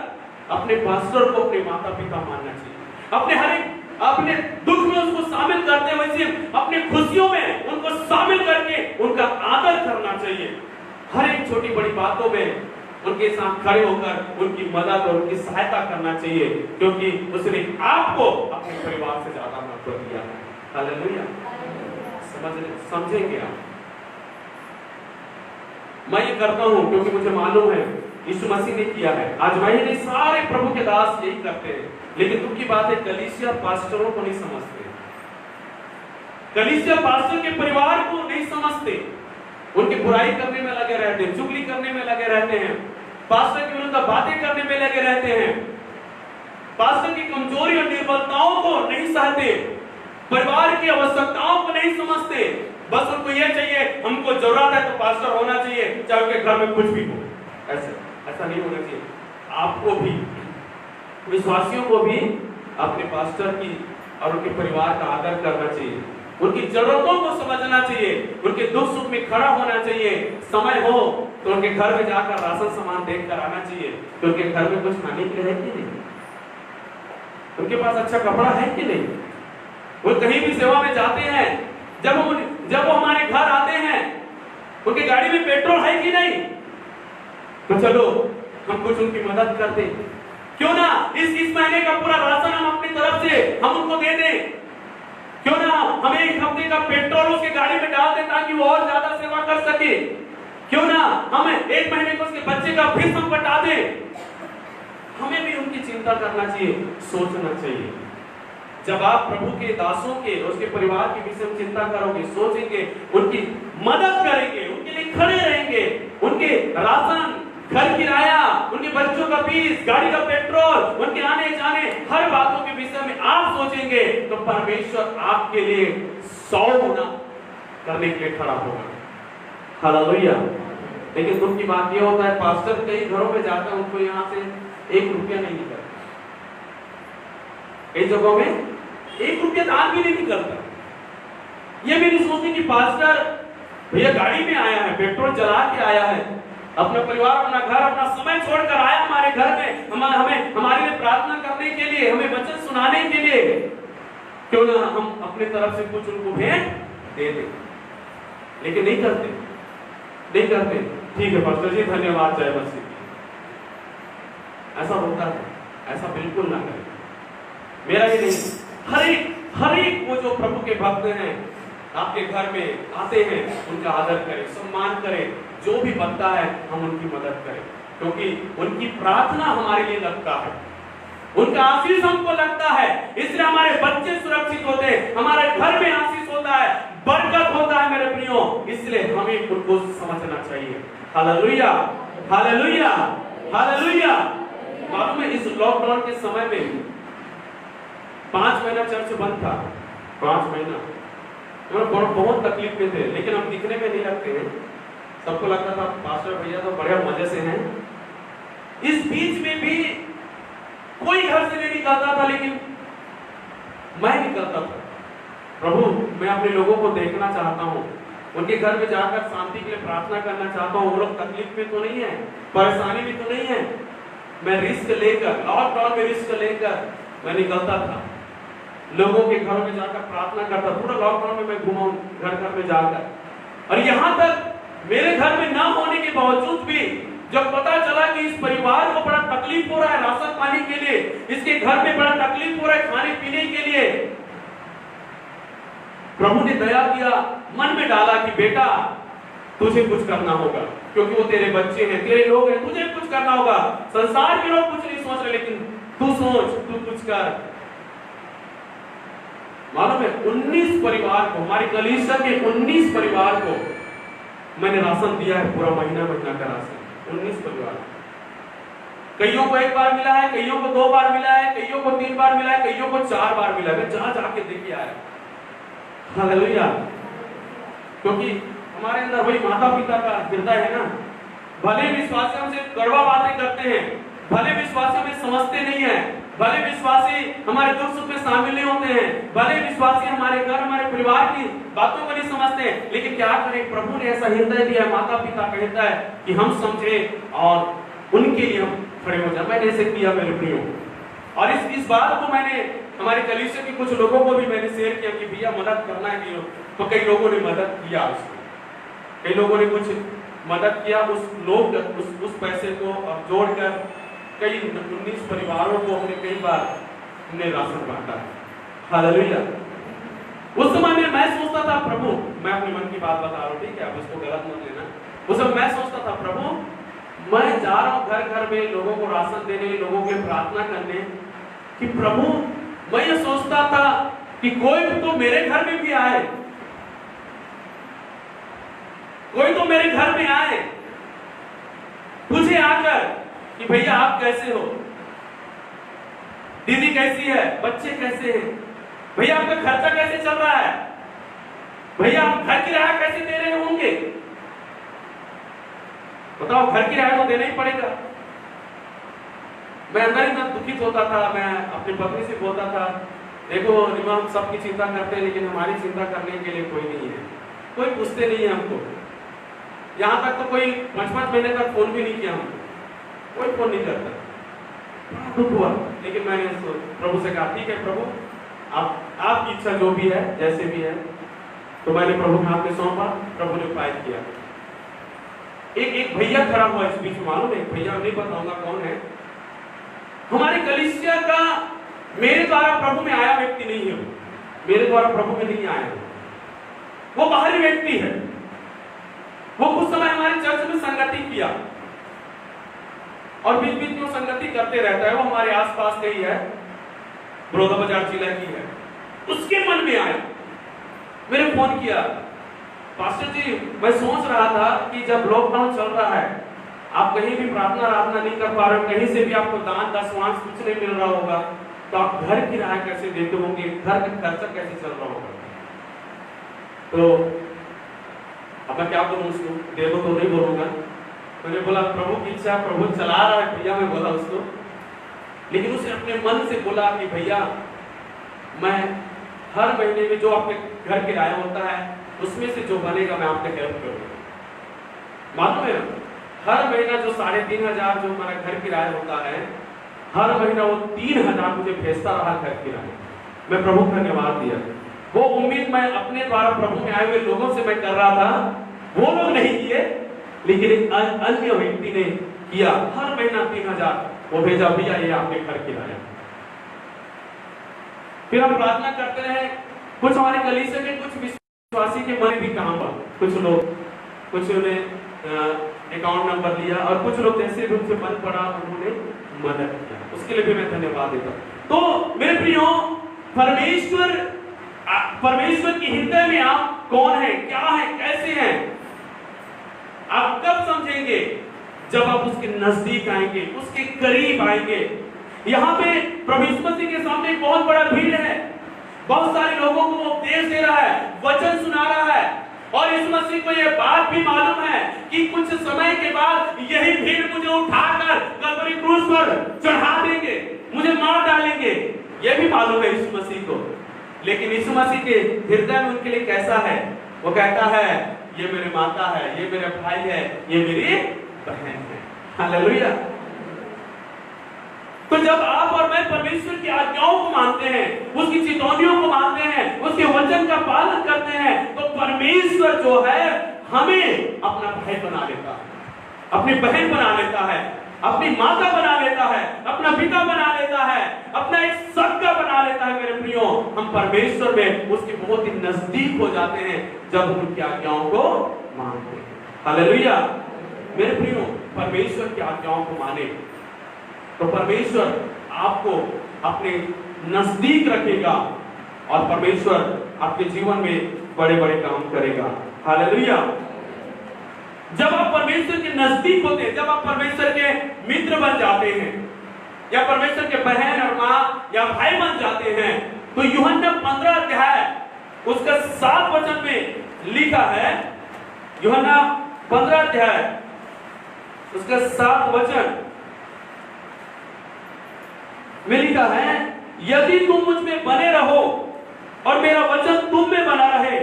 अपने पास्टर को अपने माता पिता मानना चाहिए। अपने हर एक, अपने दुख में उसको शामिल करते हुए सिर्फ अपने खुशियों में उनको शामिल करके उनका आदर करना चाहिए। हर एक छोटी बड़ी बातों में उनके साथ खड़े होकर उनकी मदद और उनकी सहायता करना चाहिए, क्योंकि उसने आपको अपने परिवार से ज्यादा महत्व दिया है। हालेलुया। समझेंगे आप? मैं ये करता हूं क्योंकि मुझे मालूम है यीशु मसीह ने किया है। आज मैं ही नहीं, सारे प्रभु के दास यही करते हैं। लेकिन दुख की बात है, कलीसिया पास्टरों को नहीं समझते, कलीसिया पास्टर के परिवार को नहीं समझते, उनकी बुराई करने में लगे रहते हैं, चुगली करने में लगे रहते हैं, पास्टर की विरुद्ध बातें करने में लगे रहते हैं, पास्टर की कमजोरी और निर्बलताओं को नहीं सहते, परिवार की आवश्यकताओं को नहीं समझते। बस उनको ये चाहिए, हमको जरूरत है तो पास्टर होना चाहिए, चाहे उनके घर में कुछ भी हो। ऐसा नहीं होना चाहिए। आपको भी, विश्वासियों को भी अपने पास्टर की और उनके परिवार का आदर करना चाहिए, उनकी जरूरतों को समझना चाहिए, उनके दुख सुख में खड़ा होना चाहिए। समय हो तो उनके घर में जाकर राशन सामान देख कर आना चाहिए कि उनके घर में कुछ खाने के लिए है कि नहीं, उनके पास अच्छा कपड़ा है कि नहीं। वो कहीं भी सेवा में जाते हैं, जब वो हमारे घर आते हैं, उनकी गाड़ी में पेट्रोल है कि नहीं, तो चलो हम कुछ उनकी मदद कर दें। क्यों ना इस महीने का पूरा राशन हम अपनी तरफ से हम उनको दे दें। क्यों ना हम एक हफ्ते का पेट्रोल उसके गाड़ी में डाल दें ताकि वो और ज्यादा सेवा कर सके। क्यों ना हम एक महीने को उसके बच्चे का फीस हम बता दें। हमें भी उनकी चिंता करना चाहिए, सोचना चाहिए। जब आप प्रभु के दासों के और उसके परिवार के विषय में चिंता करोगे, सोचेंगे, उनकी मदद करेंगे, उनके लिए खड़े रहेंगे, उनके राशन, घर किराया, उनके बच्चों का फीस, गाड़ी का पेट्रोल, उनके आने जाने, हर बातों के विषय में आप सोचेंगे तो परमेश्वर आपके लिए 100 गुना करने के लिए खड़ा होगा। हालेलुया। लेकिन दुख की बात यह होता है, पास्टर कई घरों में जाकर उनको यहाँ से 1 रुपया नहीं निकलता, कई जगहों में 1 रुपया दान भी नहीं निकलता। ये भी नहीं सोचते कि पास्टर भैया गाड़ी में आया है, पेट्रोल जला के आया है, अपना परिवार, अपना घर, अपना समय छोड़कर आया हमारे घर में, हमें हमारे लिए प्रार्थना करने के लिए, हमें वचन सुनाने के लिए। क्यों ना हम अपने तरफ से कुछ उनको भेंट दे दें। लेकिन नहीं करते, नहीं करते। ठीक है पास्टर जी, धन्यवाद, जय मसीह। ऐसा होता है, ऐसा बिल्कुल ना करें। मेरा ही नहीं, हर एक वो जो प्रभु के भक्त हैं, आपके घर में आते हैं, उनका आदर करें, सम्मान करें। जो भी बनता है हम उनकी मदद करें, क्योंकि उनकी प्रार्थना हमारे लिए लगता है, उनका आशीष हमको लगता है। इसलिए हमारे बच्चे सुरक्षित होते हैं, हमारे घर में आशीष होता है, बरकत होता है मेरे प्रियो। इसलिए हमें उनको समझना चाहिए। हालेलुया, हालेलुया, हालेलुया। मालूम है इस लॉकडाउन के समय में 5 महीना चर्च बंद था, 5 महीना बहुत तकलीफ में थे। लेकिन हम दिखने में नहीं लगते हैं, सबको लगता था पास्टर भैया तो बड़े मजे से हैं। इस बीच में भी कोई घर से नहीं निकलता था, लेकिन मैं निकलता था। प्रभु, मैं अपने लोगों को देखना चाहता हूँ, उनके घर में जाकर शांति के लिए प्रार्थना करना चाहता हूँ। वो लोग तकलीफ में तो नहीं है, परेशानी में तो नहीं है। मैं रिस्क लेकर, लॉकडाउन में रिस्क लेकर मैं निकलता था, लोगों के घरों में जाकर प्रार्थना करता। पूरा लॉकडाउन में मैं घुमा घर घर में जाकर, और यहाँ तक मेरे घर में ना होने के बावजूद भी जब पता चला कि इस परिवार को बड़ा तकलीफ हो रहा है राशन पानी के लिए, इसके घर में बड़ा तकलीफ हो रहा है खाने पीने के लिए, प्रभु ने दया किया, मन में डाला कि बेटा तुझे कुछ करना होगा, क्योंकि वो तेरे बच्चे हैं, तेरे लोग हैं, तुझे कुछ करना होगा। संसार के लोग कुछ नहीं सोच रहे, लेकिन तू सोच, तू कुछ कर। मालूम है 19 परिवार को, हमारी कलीसिया के 19 परिवार को मैंने राशन दिया है, पूरा महीना का राशन 19 परिवार। कईयों को 1 बार मिला है, कईयों को 2 बार मिला है, कईयों को 3 बार मिला है, कईयों को 4 बार मिला है। मैं जहां जाके देखिए आया। हालेलुया। क्योंकि हमारे अंदर वही माता पिता का हृदय है ना। भले विश्वासी हमसे कड़वा बातें करते हैं, भले विश्वासी हमें समझते नहीं है, भले विश्वासी हमारे दुख सुख में शामिल नहीं होते हैं, भले विश्वासी हमारे घर, हमारे परिवार की बातों को नहीं समझते हैं, लेकिन क्या करें, प्रभु ने ऐसा हृदय दिया है, माता पिता का हृदय, कि हम समझे और उनके लिए हम खड़े हो जाए। मैंने ऐसे किया मेरे प्रियो। और इस बात को मैंने हमारे कलीसिया के कुछ लोगों को भी मैंने शेयर किया कि भैया मदद करना है। तो कई लोगों ने मदद किया, उसको कई लोगों ने कुछ मदद किया। उस पैसे को जोड़कर कई 19 परिवारों को हमने कई बार हमने राशन बांटा है। हालेलुया। उस समय में मैं सोचता था, प्रभु, मैं अपने मन की बात बता रहा हूँ, ठीक है, आप इसको गलत मत लेना। उस समय मैं सोचता था, प्रभु मैं जा रहा हूँ घर घर में लोगों को राशन देने, लोगों के प्रार्थना करने, कि प्रभु मैं ये सोचता था कि कोई तो मेरे घर में भी आए, कोई तो मेरे घर में आए, पूछे आकर कि भैया आप कैसे हो, दीदी कैसी है, बच्चे कैसे हैं, भैया आपका खर्चा कैसे चल रहा है, भैया आप घर किराया कैसे दे रहे होंगे। बताओ, घर किराया तो देना ही पड़ेगा। मैं अंदर ही दुखित होता था। मैं अपनी पत्नी से बोलता था, देखो रिमा, हम सबकी चिंता करते हैं, लेकिन हमारी चिंता करने के लिए कोई नहीं है, कोई पूछते नहीं है हमको। यहाँ तक तो कोई 5-5 महीने तक फोन भी नहीं किया हमको, कोई फोन नहीं करता। दुख हुआ, लेकिन मैंने प्रभु से कहा, ठीक है प्रभु, आपकी इच्छा जो भी है, जैसे भी है। तो मैंने प्रभु के हाथ में सौंपा, प्रभु ने उपाय किया। एक भैया खड़ा हुआ इस बीच में, मालूम है, एक भैया, नहीं बताऊंगा कौन है, हमारे कलीसिया का मेरे द्वारा प्रभु में आया व्यक्ति नहीं है। मेरे द्वारा प्रभु में नहीं आए, वो बाहरी व्यक्ति है। वो कुछ समय हमारे चर्च में संगति किया और बीच बीच में संगति करते रहता है। वो हमारे आसपास का ही है, बड़ौदा बाजार जिला की है। उसके मन में आया, मेरे फोन किया, पास्टर जी मैं सोच रहा था कि जब लॉकडाउन चल रहा है, आप कहीं भी प्रार्थना नहीं कर पा रहे हो, कहीं से भी आपको दान दशवांश कुछ नहीं मिल रहा होगा, तो आप घर किराया कैसे देते होंगे, घर का खर्चा कैसे चल रहा होगा? तो अब मैं क्या बोलूं उसको, दे दो तो नहीं बोलूंगा। मैंने बोला प्रभु की इच्छा, प्रभु चला रहा है भैया, मैं बोला उसको। लेकिन उसने अपने मन से बोला कि भैया मैं हर महीने में जो आपके घर किराया होता है उसमें से जो बनेगा मैं आपके हेल्प करूंगा। मालूम है हर महीना जो 3,500 जो हमारा घर किराया होता है, हर महीना वो 3,000 मुझे भेजता रहा घर किराया। मैं प्रभु का धन्यवाद दिया। वो उम्मीद मैं अपने द्वारा प्रभु में आए हुए लोगों से मैं कर रहा था, वो लोग नहीं किए, लेकिन एक अन्य व्यक्ति ने किया। हर महीना 3,000 वो भेजा, भैया ये आपके घर किराया। फिर हम प्रार्थना करते रहे। कुछ हमारे कलीसिया के कुछ विश्वासी के मन भी काम पर, कुछ ने अकाउंट नंबर लिया और कुछ लोग जैसे रूप से बन पड़ा उन्होंने मदद किया, उसके लिए भी मैं धन्यवाद देता हूं। तो मेरे प्रियो, परमेश्वर के हृदय में आप कौन है, क्या है, कैसे हैं, आप कब समझेंगे? जब आप उसके नजदीक आएंगे, उसके करीब आएंगे। यहाँ पे प्रभु यीशु मसीह के सामने एक बहुत बड़ा भीड़ है, बहुत सारे लोगों को उपदेश दे रहा है, वचन सुना रहा है, और यीशु मसीह को यह बात भी मालूम है कि कुछ समय के बाद यही भीड़ मुझे उठाकर कलवरी क्रूस पर चढ़ा देंगे, मुझे मार डालेंगे। यह भी मालूम है यीशु मसीह को। लेकिन यीशु मसीह के हृदय में उनके लिए कैसा है? वो कहता है ये मेरे माता है, ये मेरे भाई है, ये मेरी बहन है। हालेलुया। तो जब आप और मैं परमेश्वर की आज्ञाओं को मानते हैं, उसकी चेतावनियों को मानते हैं, उसके वचन का पालन करते हैं, तो परमेश्वर जो है हमें अपना भाई बना लेता है, अपनी बहन बना लेता है, अपनी माता बना लेता है, अपना पिता बना लेता है, अपना एक सबका बना लेता है। मेरे प्रियो, हम परमेश्वर में उसके बहुत ही नजदीक हो जाते हैं जब हम उनकी आज्ञाओं को मानते हैं। हालेलुया। मेरे प्रियो, परमेश्वर की आज्ञाओं को माने तो परमेश्वर आपको अपने नजदीक रखेगा और परमेश्वर आपके जीवन में बड़े बड़े काम करेगा। हालेलुया। जब आप परमेश्वर के नजदीक होते हैं, जब आप परमेश्वर के मित्र बन जाते हैं या परमेश्वर के बहन और माँ या भाई बन जाते हैं, तो यूहन्ना 15 अध्याय उसका 7 वचन में लिखा है। यूहन्ना 15 अध्याय उसका 7 वचन में लिखा है, यदि तुम मुझ में बने रहो और मेरा वचन तुम में बना रहे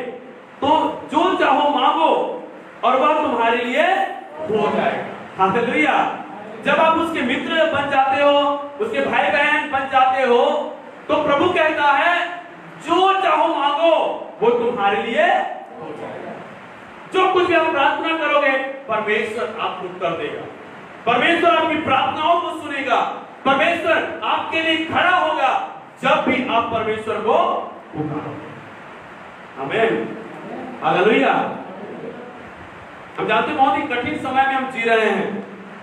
तो जो चाहो मांगो और वह तुम्हारे लिए हो जाएगा। हालेलुया। जब आप उसके मित्र बन जाते हो, उसके भाई बहन बन जाते हो, तो प्रभु कहता है जो चाहो मांगो वो तुम्हारे लिए हो जाएगा। जो कुछ भी आप प्रार्थना करोगे परमेश्वर आपको उत्तर देगा, परमेश्वर आपकी प्रार्थनाओं को सुनेगा, परमेश्वर आपके लिए खड़ा होगा जब भी आप परमेश्वर को पुकारोगे। आमीन। हालेलुया। हम जानते बहुत ही कठिन समय में हम जी रहे हैं।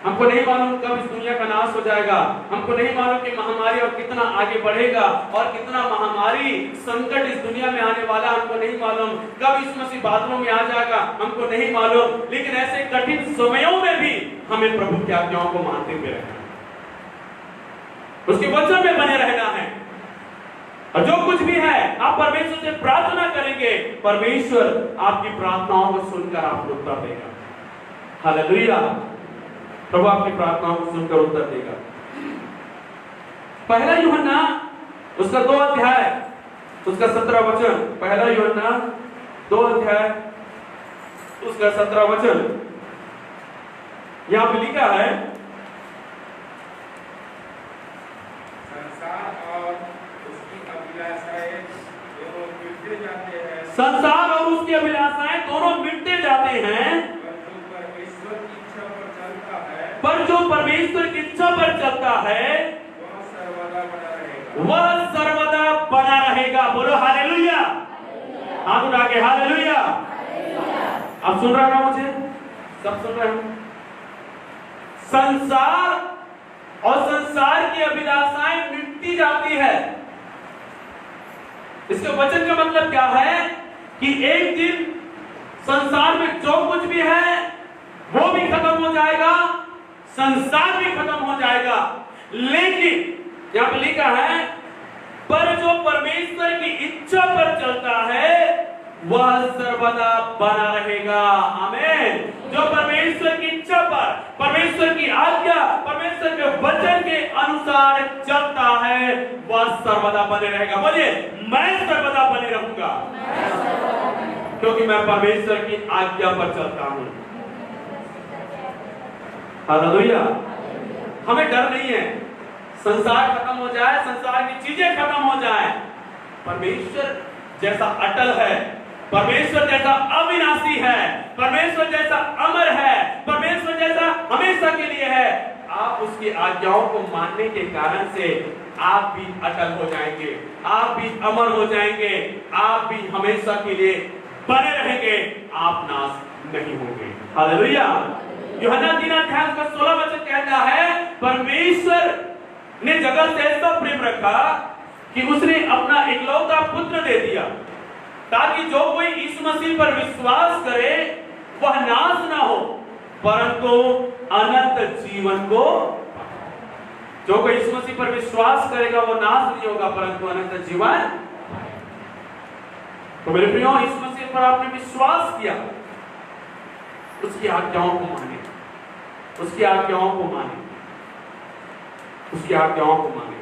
हमको नहीं मालूम कब इस दुनिया का नाश हो जाएगा, हमको नहीं मालूम कि महामारी और कितना आगे बढ़ेगा और कितना महामारी संकट इस दुनिया में आने वाला, हमको नहीं मालूम कब इस मसीह बादलों में आ जाएगा, हमको नहीं मालूम। लेकिन ऐसे कठिन समयों में भी हमें प्रभु की आज्ञाओं को मानते हुए रहना, उसके वचन में बने रहना है। और जो कुछ भी है आप परमेश्वर से प्रार्थना करेंगे, परमेश्वर आपकी प्रार्थनाओं को सुनकर आपको उत्तर देगा। हालेलुया। प्रभु आपकी प्रार्थनाओं को सुनकर उत्तर देगा। पहला यूहन्ना उसका 2 अध्याय उसका 17 वचन, पहला यूहन्ना 2 अध्याय उसका 17 वचन यहां पे लिखा है, संसार और उसकी अभिलाषाएं दोनों मिटते जाते हैं, संसार और उसकी अभिलाषाएं दोनों मिटते जाते हैं, पर जो परमेश्वर की इच्छा पर चलता है वह सर्वदा बना रहेगा। वह सर्वदा बना रहेगा। बोलो हालेलुया। हाथ उठा के हालेलुया। अब सुन रहे हो ना मुझे? सब सुन रहे हो? संसार और संसार की अभिलाषाएं मिटती जाती है। इसके वचन का मतलब क्या है कि एक दिन संसार में जो कुछ भी है वो भी खत्म हो जाएगा, संसार भी खत्म हो जाएगा, लेकिन यहां पर लिखा है पर जो परमेश्वर की इच्छा पर चलता है वह सर्वदा बना रहेगा। आमीन। जो परमेश्वर की इच्छा पर, परमेश्वर की आज्ञा, परमेश्वर के वचन के अनुसार चलता है वह सर्वदा बने रहेगा। बोलिए, मैं सर्वदा बने रहूंगा क्योंकि मैं परमेश्वर की आज्ञा पर चलता हूं। हालेलुया। हमें डर नहीं है संसार खत्म हो जाए, संसार की चीजें खत्म हो जाए, परमेश्वर जैसा अटल है, परमेश्वर जैसा अविनाशी है, परमेश्वर जैसा अमर है, परमेश्वर जैसा हमेशा के लिए है। आप उसकी आज्ञाओं को मानने के कारण से आप भी अटल हो जाएंगे, आप भी अमर हो जाएंगे, आप भी हमेशा के लिए बने रहेंगे, आप नाश नहीं होंगे। हालेलुया। यूहन्ना 3 का 16 वचन कहता है परमेश्वर ने जगत से ऐसा प्रेम रखा कि उसने अपना इकलौता पुत्र दे दिया ताकि जो कोई यीशु मसीह पर विश्वास करे वह नाश ना हो परंतु अनंत जीवन को। जो कोई यीशु मसीह पर विश्वास करेगा वो नाश नहीं होगा परंतु अनंत जीवन। तो मेरे प्रियो, यीशु मसीह पर आपने विश्वास किया, उसकी आज्ञाओं को माने, उसकी आज्ञाओं को माने, उसकी आज्ञाओं को माने।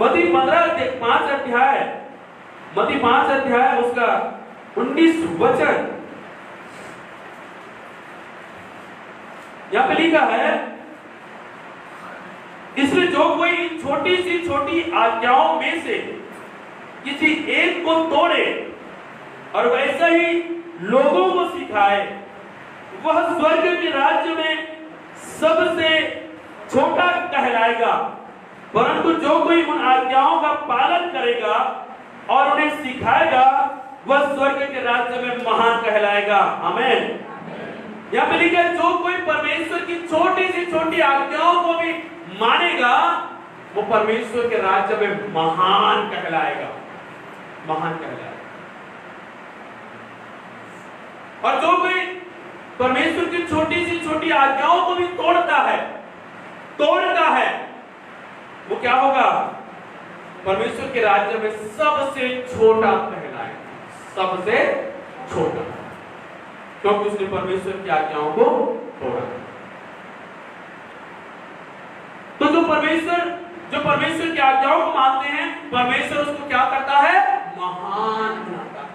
मत्ती 5 अध्याय, मत्ती 5 अध्याय उसका 19 वचन, यहां पे लिखा है इसलिए जो कोई छोटी सी छोटी आज्ञाओं में से किसी एक को तोड़े और वैसा ही लोगों को सिखाए वह स्वर्ग के राज्य में सबसे छोटा कहलाएगा, परंतु जो कोई उन आज्ञाओं का पालन करेगा और उन्हें सिखाएगा वह स्वर्ग के राज्य में महान कहलाएगा। आमीन। यहां पे लिखा है जो कोई परमेश्वर की छोटी सी छोटी आज्ञाओं को भी मानेगा वो परमेश्वर के राज्य में महान कहलाएगा, महान कहलाएगा। और जो कोई परमेश्वर की छोटी सी छोटी आज्ञाओं को भी तोड़ता है वो क्या होगा? परमेश्वर के राज्य में सबसे छोटा कहलाएगा, सबसे छोटा, क्योंकि उसने परमेश्वर की आज्ञाओं को तोड़ा। तो जो परमेश्वर की आज्ञाओं को मानते हैं परमेश्वर उसको क्या करता है? महान बनाता है,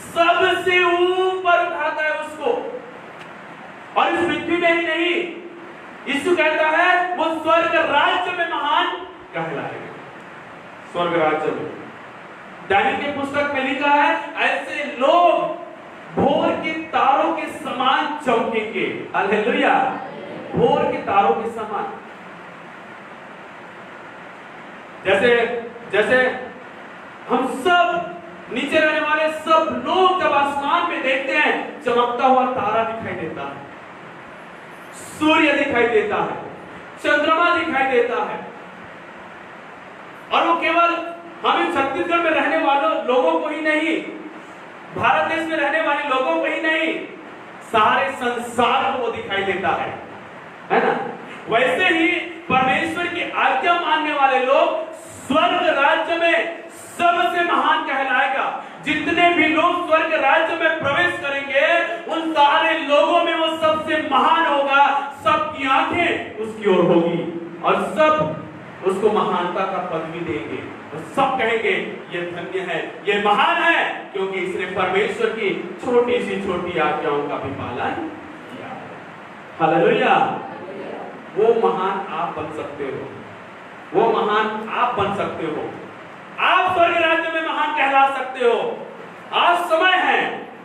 सबसे ऊपर उठाता है उसको। और इस पृथ्वी में ही नहीं, यीशु कहता है वो स्वर्ग राज्य में महान कहलाएगा, स्वर्ग राज्य में। दानियल की पुस्तक में लिखा है ऐसे लोग भोर के तारों के समान चमकेंगे। हालेलुया। भोर के तारों के समान। जैसे हम सब नीचे रहने वाले सब लोग जब आसमान में देखते हैं चमकता हुआ तारा दिखाई देता है, सूर्य दिखाई देता है, चंद्रमा दिखाई देता है, और वो केवल हम छत्तीसगढ़ में रहने वालों लोगों को ही नहीं, भारत देश में रहने वाले लोगों को ही नहीं, सारे संसार को वो दिखाई देता है ना। वैसे ही परमेश्वर की आज्ञा मानने वाले लोग स्वर्ग राज्य में सबसे महान कहलाएगा। जितने भी लोग स्वर्ग राज्य में प्रवेश करेंगे उन सारे लोगों में वो सबसे महान होगा, सबकी आंखें उसकी ओर होगी और सब उसको महानता का पदवी देंगे और सब कहेंगे ये धन्य है, ये महान है, क्योंकि इसने परमेश्वर की छोटी सी छोटी आज्ञाओं का भी पालन किया। हालेलुया। वो महान आप बन सकते हो, वो महान आप बन सकते हो, आप स्वर्ग राज्य में महान कहला सकते हो। आज समय है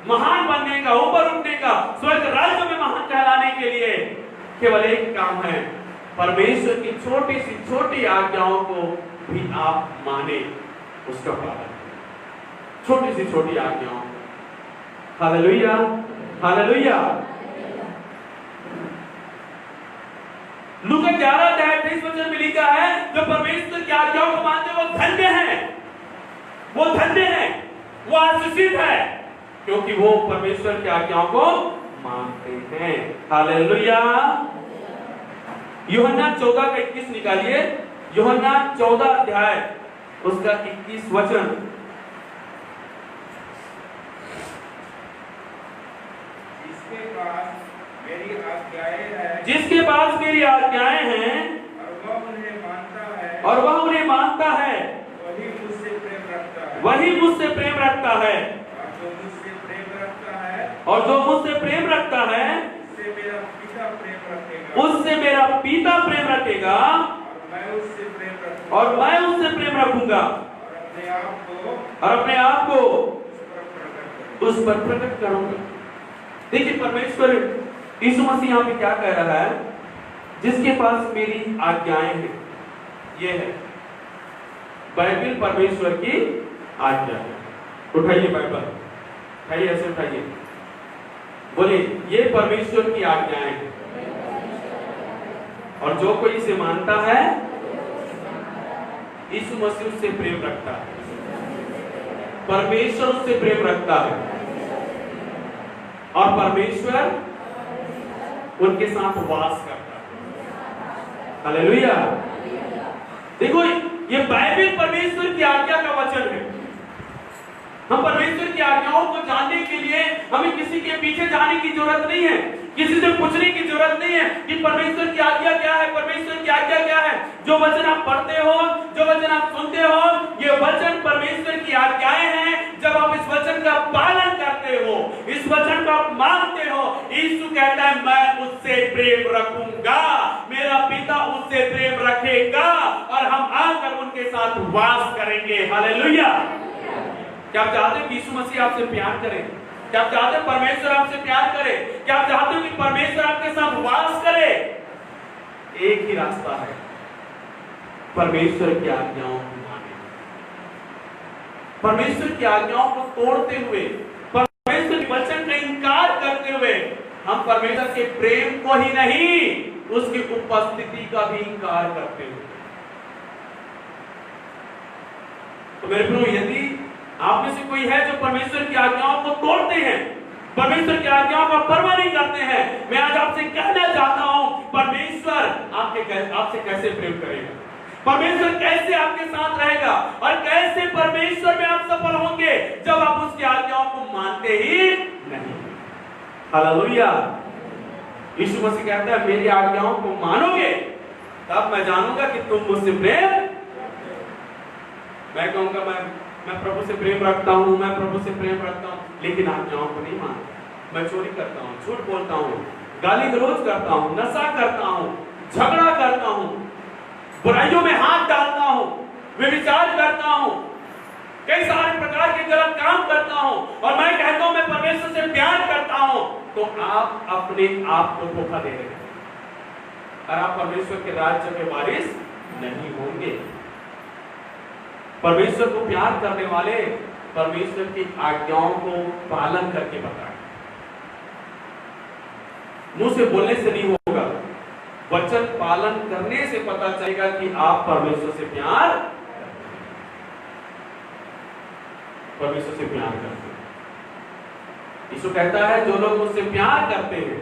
महान बनने का, ऊपर उठने का, स्वर्ग राज्य में महान कहलाने के लिए केवल एक काम है, परमेश्वर की छोटी सी छोटी आज्ञाओं को भी आप माने, उसका पालन। छोटी सी छोटी आज्ञाओं। Hallelujah, hallelujah. लूका 11 अध्याय 23 वचन में लिखा है, जो परमेश्वर की आज्ञाओं को मानते हैं वो धन्य हैं, वो धन्य हैं, वो आशीषित है, क्योंकि वो परमेश्वर की आज्ञाओं को मानते हैं। हालेलुया। यूहन्ना 14 का 21 निकालिए। यूहन्ना 14 अध्याय उसका 21 वचन। जिसके पास मेरी आज्ञाएं हैं, जिसके पास मेरी आज्ञाएं हैं और वह उन्हें मानता है, और वह उन्हें मानता है, वही मुझसे प्रेम रखता है, वही मुझसे प्रेम रखता है, और जो मुझसे प्रेम रखता है, और जो मुझसे प्रेम रखता है उससे मेरा पिता प्रेम रखेगा, उससे मेरा पिता प्रेम रखेगा, और मैं उससे प्रेम रखूंगा, और मैं उससे प्रेम रखूंगा, और अपने आप को उस पर प्रकट करूंगा। देखिए परमेश्वर यीशु मसीह यहाँ पे क्या कह रहा है, जिसके पास मेरी आज्ञाएं हैं, ये है बाइबल परमेश्वर की आज्ञा है। उठाइए बाइबल, उठाइए, ऐसे उठाइए, बोलिए ये परमेश्वर की आज्ञाएं हैं, और जो कोई इसे मानता है यीशु मसीह उससे प्रेम रखता है, परमेश्वर उससे प्रेम रखता है, और परमेश्वर उनके साथ वास करता है। हालेलुया। देखो ये बाइबल परमेश्वर की आज्ञा का वचन है। हम परमेश्वर की आज्ञाओं को जानने के लिए हमें किसी के पीछे जाने की जरूरत नहीं है, किसी से पूछने की जरूरत नहीं है कि परमेश्वर की आज्ञा क्या है, परमेश्वर की आज्ञा क्या है। जो वचन आप पढ़ते हो, जो वचन आप सुनते हो, ये वचन परमेश्वर की आज्ञाएं हैं। जब आप इस वचन का पालन करते हो, इस वचन को आप मानते हो, यीशु कहता है मैं उससे प्रेम रखूंगा, मेरा पिता उससे प्रेम रखेगा, और हम आकर उनके साथ वास करेंगे। हालेलुया। क्या आप चाहते हो कि यीशु मसीह आपसे प्यार करे? क्या आप चाहते हो परमेश्वर आपसे प्यार करे? क्या आप चाहते हो कि परमेश्वर आपके साथ वास करे? एक ही रास्ता है, परमेश्वर की आज्ञाओं को माने। परमेश्वर की आज्ञाओं को तोड़ते हुए, परमेश्वर के वचन का इनकार करते हुए, हम परमेश्वर के प्रेम को ही नहीं, उसकी उपस्थिति का भी इनकार करते हुए। तो मेरे प्रियो, यदि आप में से कोई है जो परमेश्वर की आज्ञाओं को तोड़ते हैं, परमेश्वर की आज्ञाओं का परवाह नहीं करते हैं, मैं आज आपसे कहना चाहता हूं, परमेश्वर आपसे कैसे प्रेम करेगा, परमेश्वर कैसे आपके साथ रहेगा, और कैसे परमेश्वर में आप सफल होंगे जब आप उसकी आज्ञाओं को मानते ही नहीं। हालेलुया। यीशु मसीह कहता है मेरी आज्ञाओं को मानोगे तब मैं जानूंगा कि तुम मुझसे प्रेम। मैं कहूंगा मैं प्रभु से प्रेम रखता हूं, मैं प्रभु से प्रेम रखता हूं, लेकिन आज्ञाओं को नहीं मानता। मैं चोरी करता हूं, झूठ बोलता हूं, गाली गलौज करता हूं, नशा करता हूं, झगड़ा करता हूं, बुराइयों में हाथ डालता हूं, व्यभिचार करता हूं, कई सारे प्रकार के गलत काम करता हूं, और मैं कहता हूं मैं परमेश्वर से प्यार करता हूं, तो आप अपने आप को धोखा दे रहे हैं, और आप परमेश्वर के राज्य के वारिस नहीं होंगे। परमेश्वर को प्यार करने वाले परमेश्वर की आज्ञाओं को पालन करके बताएं। मुंह से बोलने से नहीं होगा, वचन पालन करने से पता चलेगा कि आप परमेश्वर से प्यार करते हैं। यीशु कहता है जो लोग मुझसे प्यार करते हैं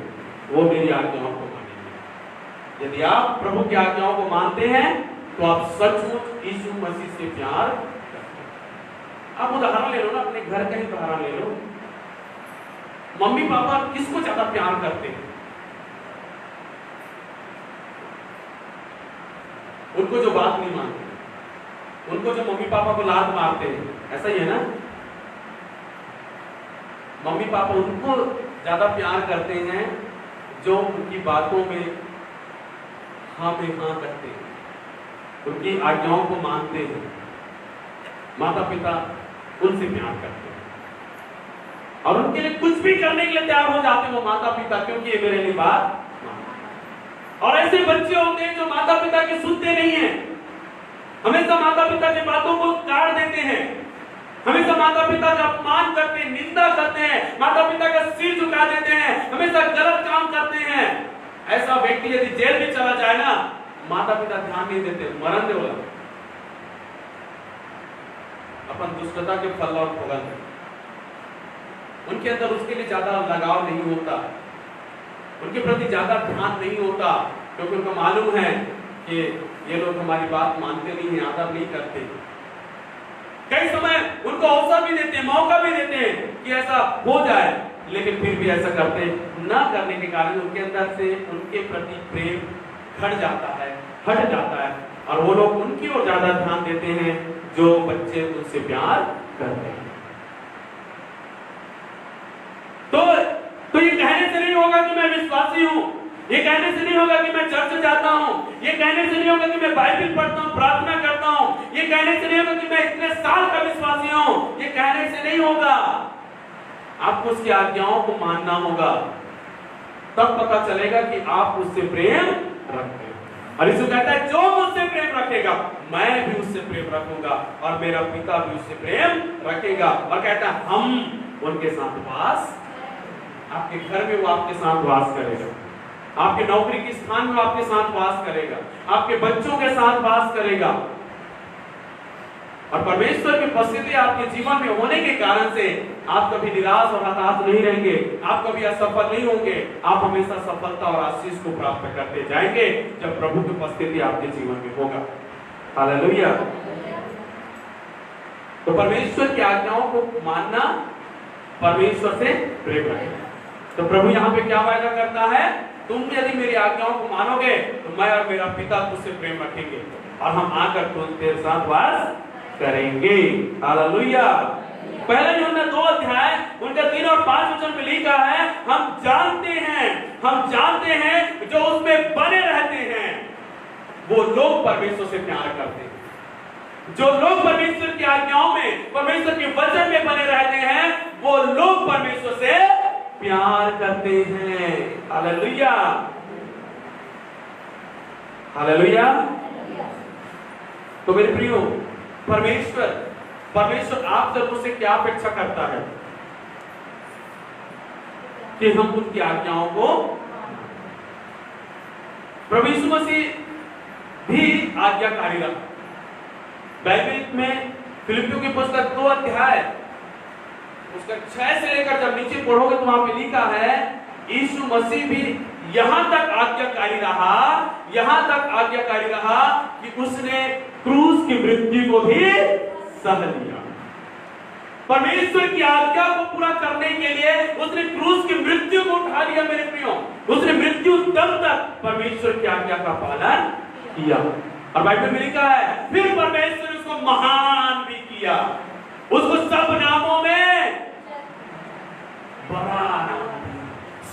वो मेरी आज्ञाओं को मानेंगे। यदि आप प्रभु की आज्ञाओं को मानते हैं तो आप सचमुच यीशु मसीह से प्यार करते हैं। आप उदाहरण ले लो ना, अपने घर का ही उदाहरण ले लो। मम्मी पापा किसको ज्यादा प्यार करते हैं? उनको जो बात नहीं मानते, उनको जो मम्मी पापा को लात मारते हैं, ऐसा ही है ना। मम्मी पापा उनको ज्यादा प्यार करते हैं जो उनकी बातों में हाँ में हाँ करते हैं, उनकी आज्ञाओं को मानते हैं। माता पिता उनसे प्यार करते हैं और उनके लिए कुछ भी करने के लिए तैयार हो जाते हैं वो माता पिता, क्योंकि ये मेरे लिए बात। और ऐसे बच्चे होते हैं जो माता पिता की सुनते नहीं हैं, हमेशा माता पिता की बातों को काट देते हैं, हमेशा माता पिता का अपमान करते हैं, निंदा करते हैं, माता पिता का सिर झुका देते हैं, हमेशा गलत काम करते हैं। ऐसा व्यक्ति यदि जेल भी चला जाए ना, माता पिता ध्यान नहीं देते, मरण दे बोला अपन दुष्टता के फल और भोगन। उनके अंदर उसके लिए ज्यादा लगाव नहीं होता, उनके प्रति ज्यादा ध्यान नहीं होता, क्योंकि उनको मालूम है कि ये लोग हमारी बात मानते नहीं है, आदर नहीं करते। कई समय उनको अवसर भी देते हैं, मौका भी देते हैं कि ऐसा हो जाए, लेकिन फिर भी ऐसा करते न करने के कारण उनके अंदर से उनके प्रति प्रेम घट जाता है, हट जाता है, और वो लोग उनकी ओर ज्यादा ध्यान देते हैं जो बच्चे उनसे प्यार करते हैं। तो ये कहने से नहीं होगा कि मैं विश्वासी हूं, ये कहने से नहीं होगा कि मैं चर्च जाता हूं, ये कहने से नहीं होगा कि मैं बाइबल पढ़ता हूं, प्रार्थना करता हूं, ये कहने से नहीं होगा कि मैं इतने साल का विश्वासी हूं, ये कहने से नहीं होगा। आपको उसकी आज्ञाओं को मानना होगा, तब पता चलेगा कि आप उससे प्रेम रखते हैं। और यीशु कहता है जो मुझसे प्रेम रखेगा मैं भी उससे प्रेम रखूंगा और मेरा पिता भी उससे प्रेम रखेगा। और कहता है हम उनके साथ वास, आपके घर में वो आपके साथ वास करेगा, आपके नौकरी के स्थान में आपके साथ वास करेगा, आपके बच्चों के साथ वास करेगा। और परमेश्वर की उपस्थिति आपके जीवन में होने के कारण से आप कभी निराश और हताश नहीं रहेंगे, आप कभी असफल नहीं होंगे, आप हमेशा सफलता और आशीष को प्राप्त करते जाएंगे जब प्रभु की उपस्थिति आपके जीवन में होगा। हालेलुया। तो परमेश्वर की आज्ञाओं को मानना, परमेश्वर से प्रेम रखना। तो प्रभु यहाँ पे क्या वायदा करता है, तुम यदि मेरी आज्ञाओं को मानोगे तो मैं और मेरा पिता तुझसे प्रेम रखेंगे और हम आकर तेरे साथ वास करेंगे। हालेलुया। पहले यूहन्ना 2 अध्याय उनका 3 और 5 वचन में लिखा है, हम जानते हैं जो उसमें बने रहते हैं वो लोग परमेश्वर से प्यार करते हैं। जो लोग परमेश्वर की आज्ञाओं में, परमेश्वर के वचन में बने रहते हैं वो लोग परमेश्वर से प्यार करते हैं। Hallelujah, hallelujah. तो मेरे प्रियो, परमेश्वर आपसे मुझसे क्या अपेक्षा करता है कि हम उनकी आज्ञाओं को, प्रभु यीशु मसीह भी आज्ञाकारी रहा। बाइबल में फिलिपियों की पुस्तक 2 अध्याय उसका 6 से लेकर जब नीचे पढ़ोगे तो वहां पे लिखा है यीशु मसीह भी यहां तक आज्ञाकारी रहा कि उसने क्रूस की मृत्यु को भी सह लिया। परमेश्वर की आज्ञा को पूरा करने के लिए उसने क्रूस की मृत्यु को उठा लिया। मेरे प्रियो, उसने मृत्यु दम तक परमेश्वर की आज्ञा का पालन किया। और बाइबल में लिखा है फिर परमेश्वर उसको महान भी किया, उसको सब नामों में बड़ा नाम,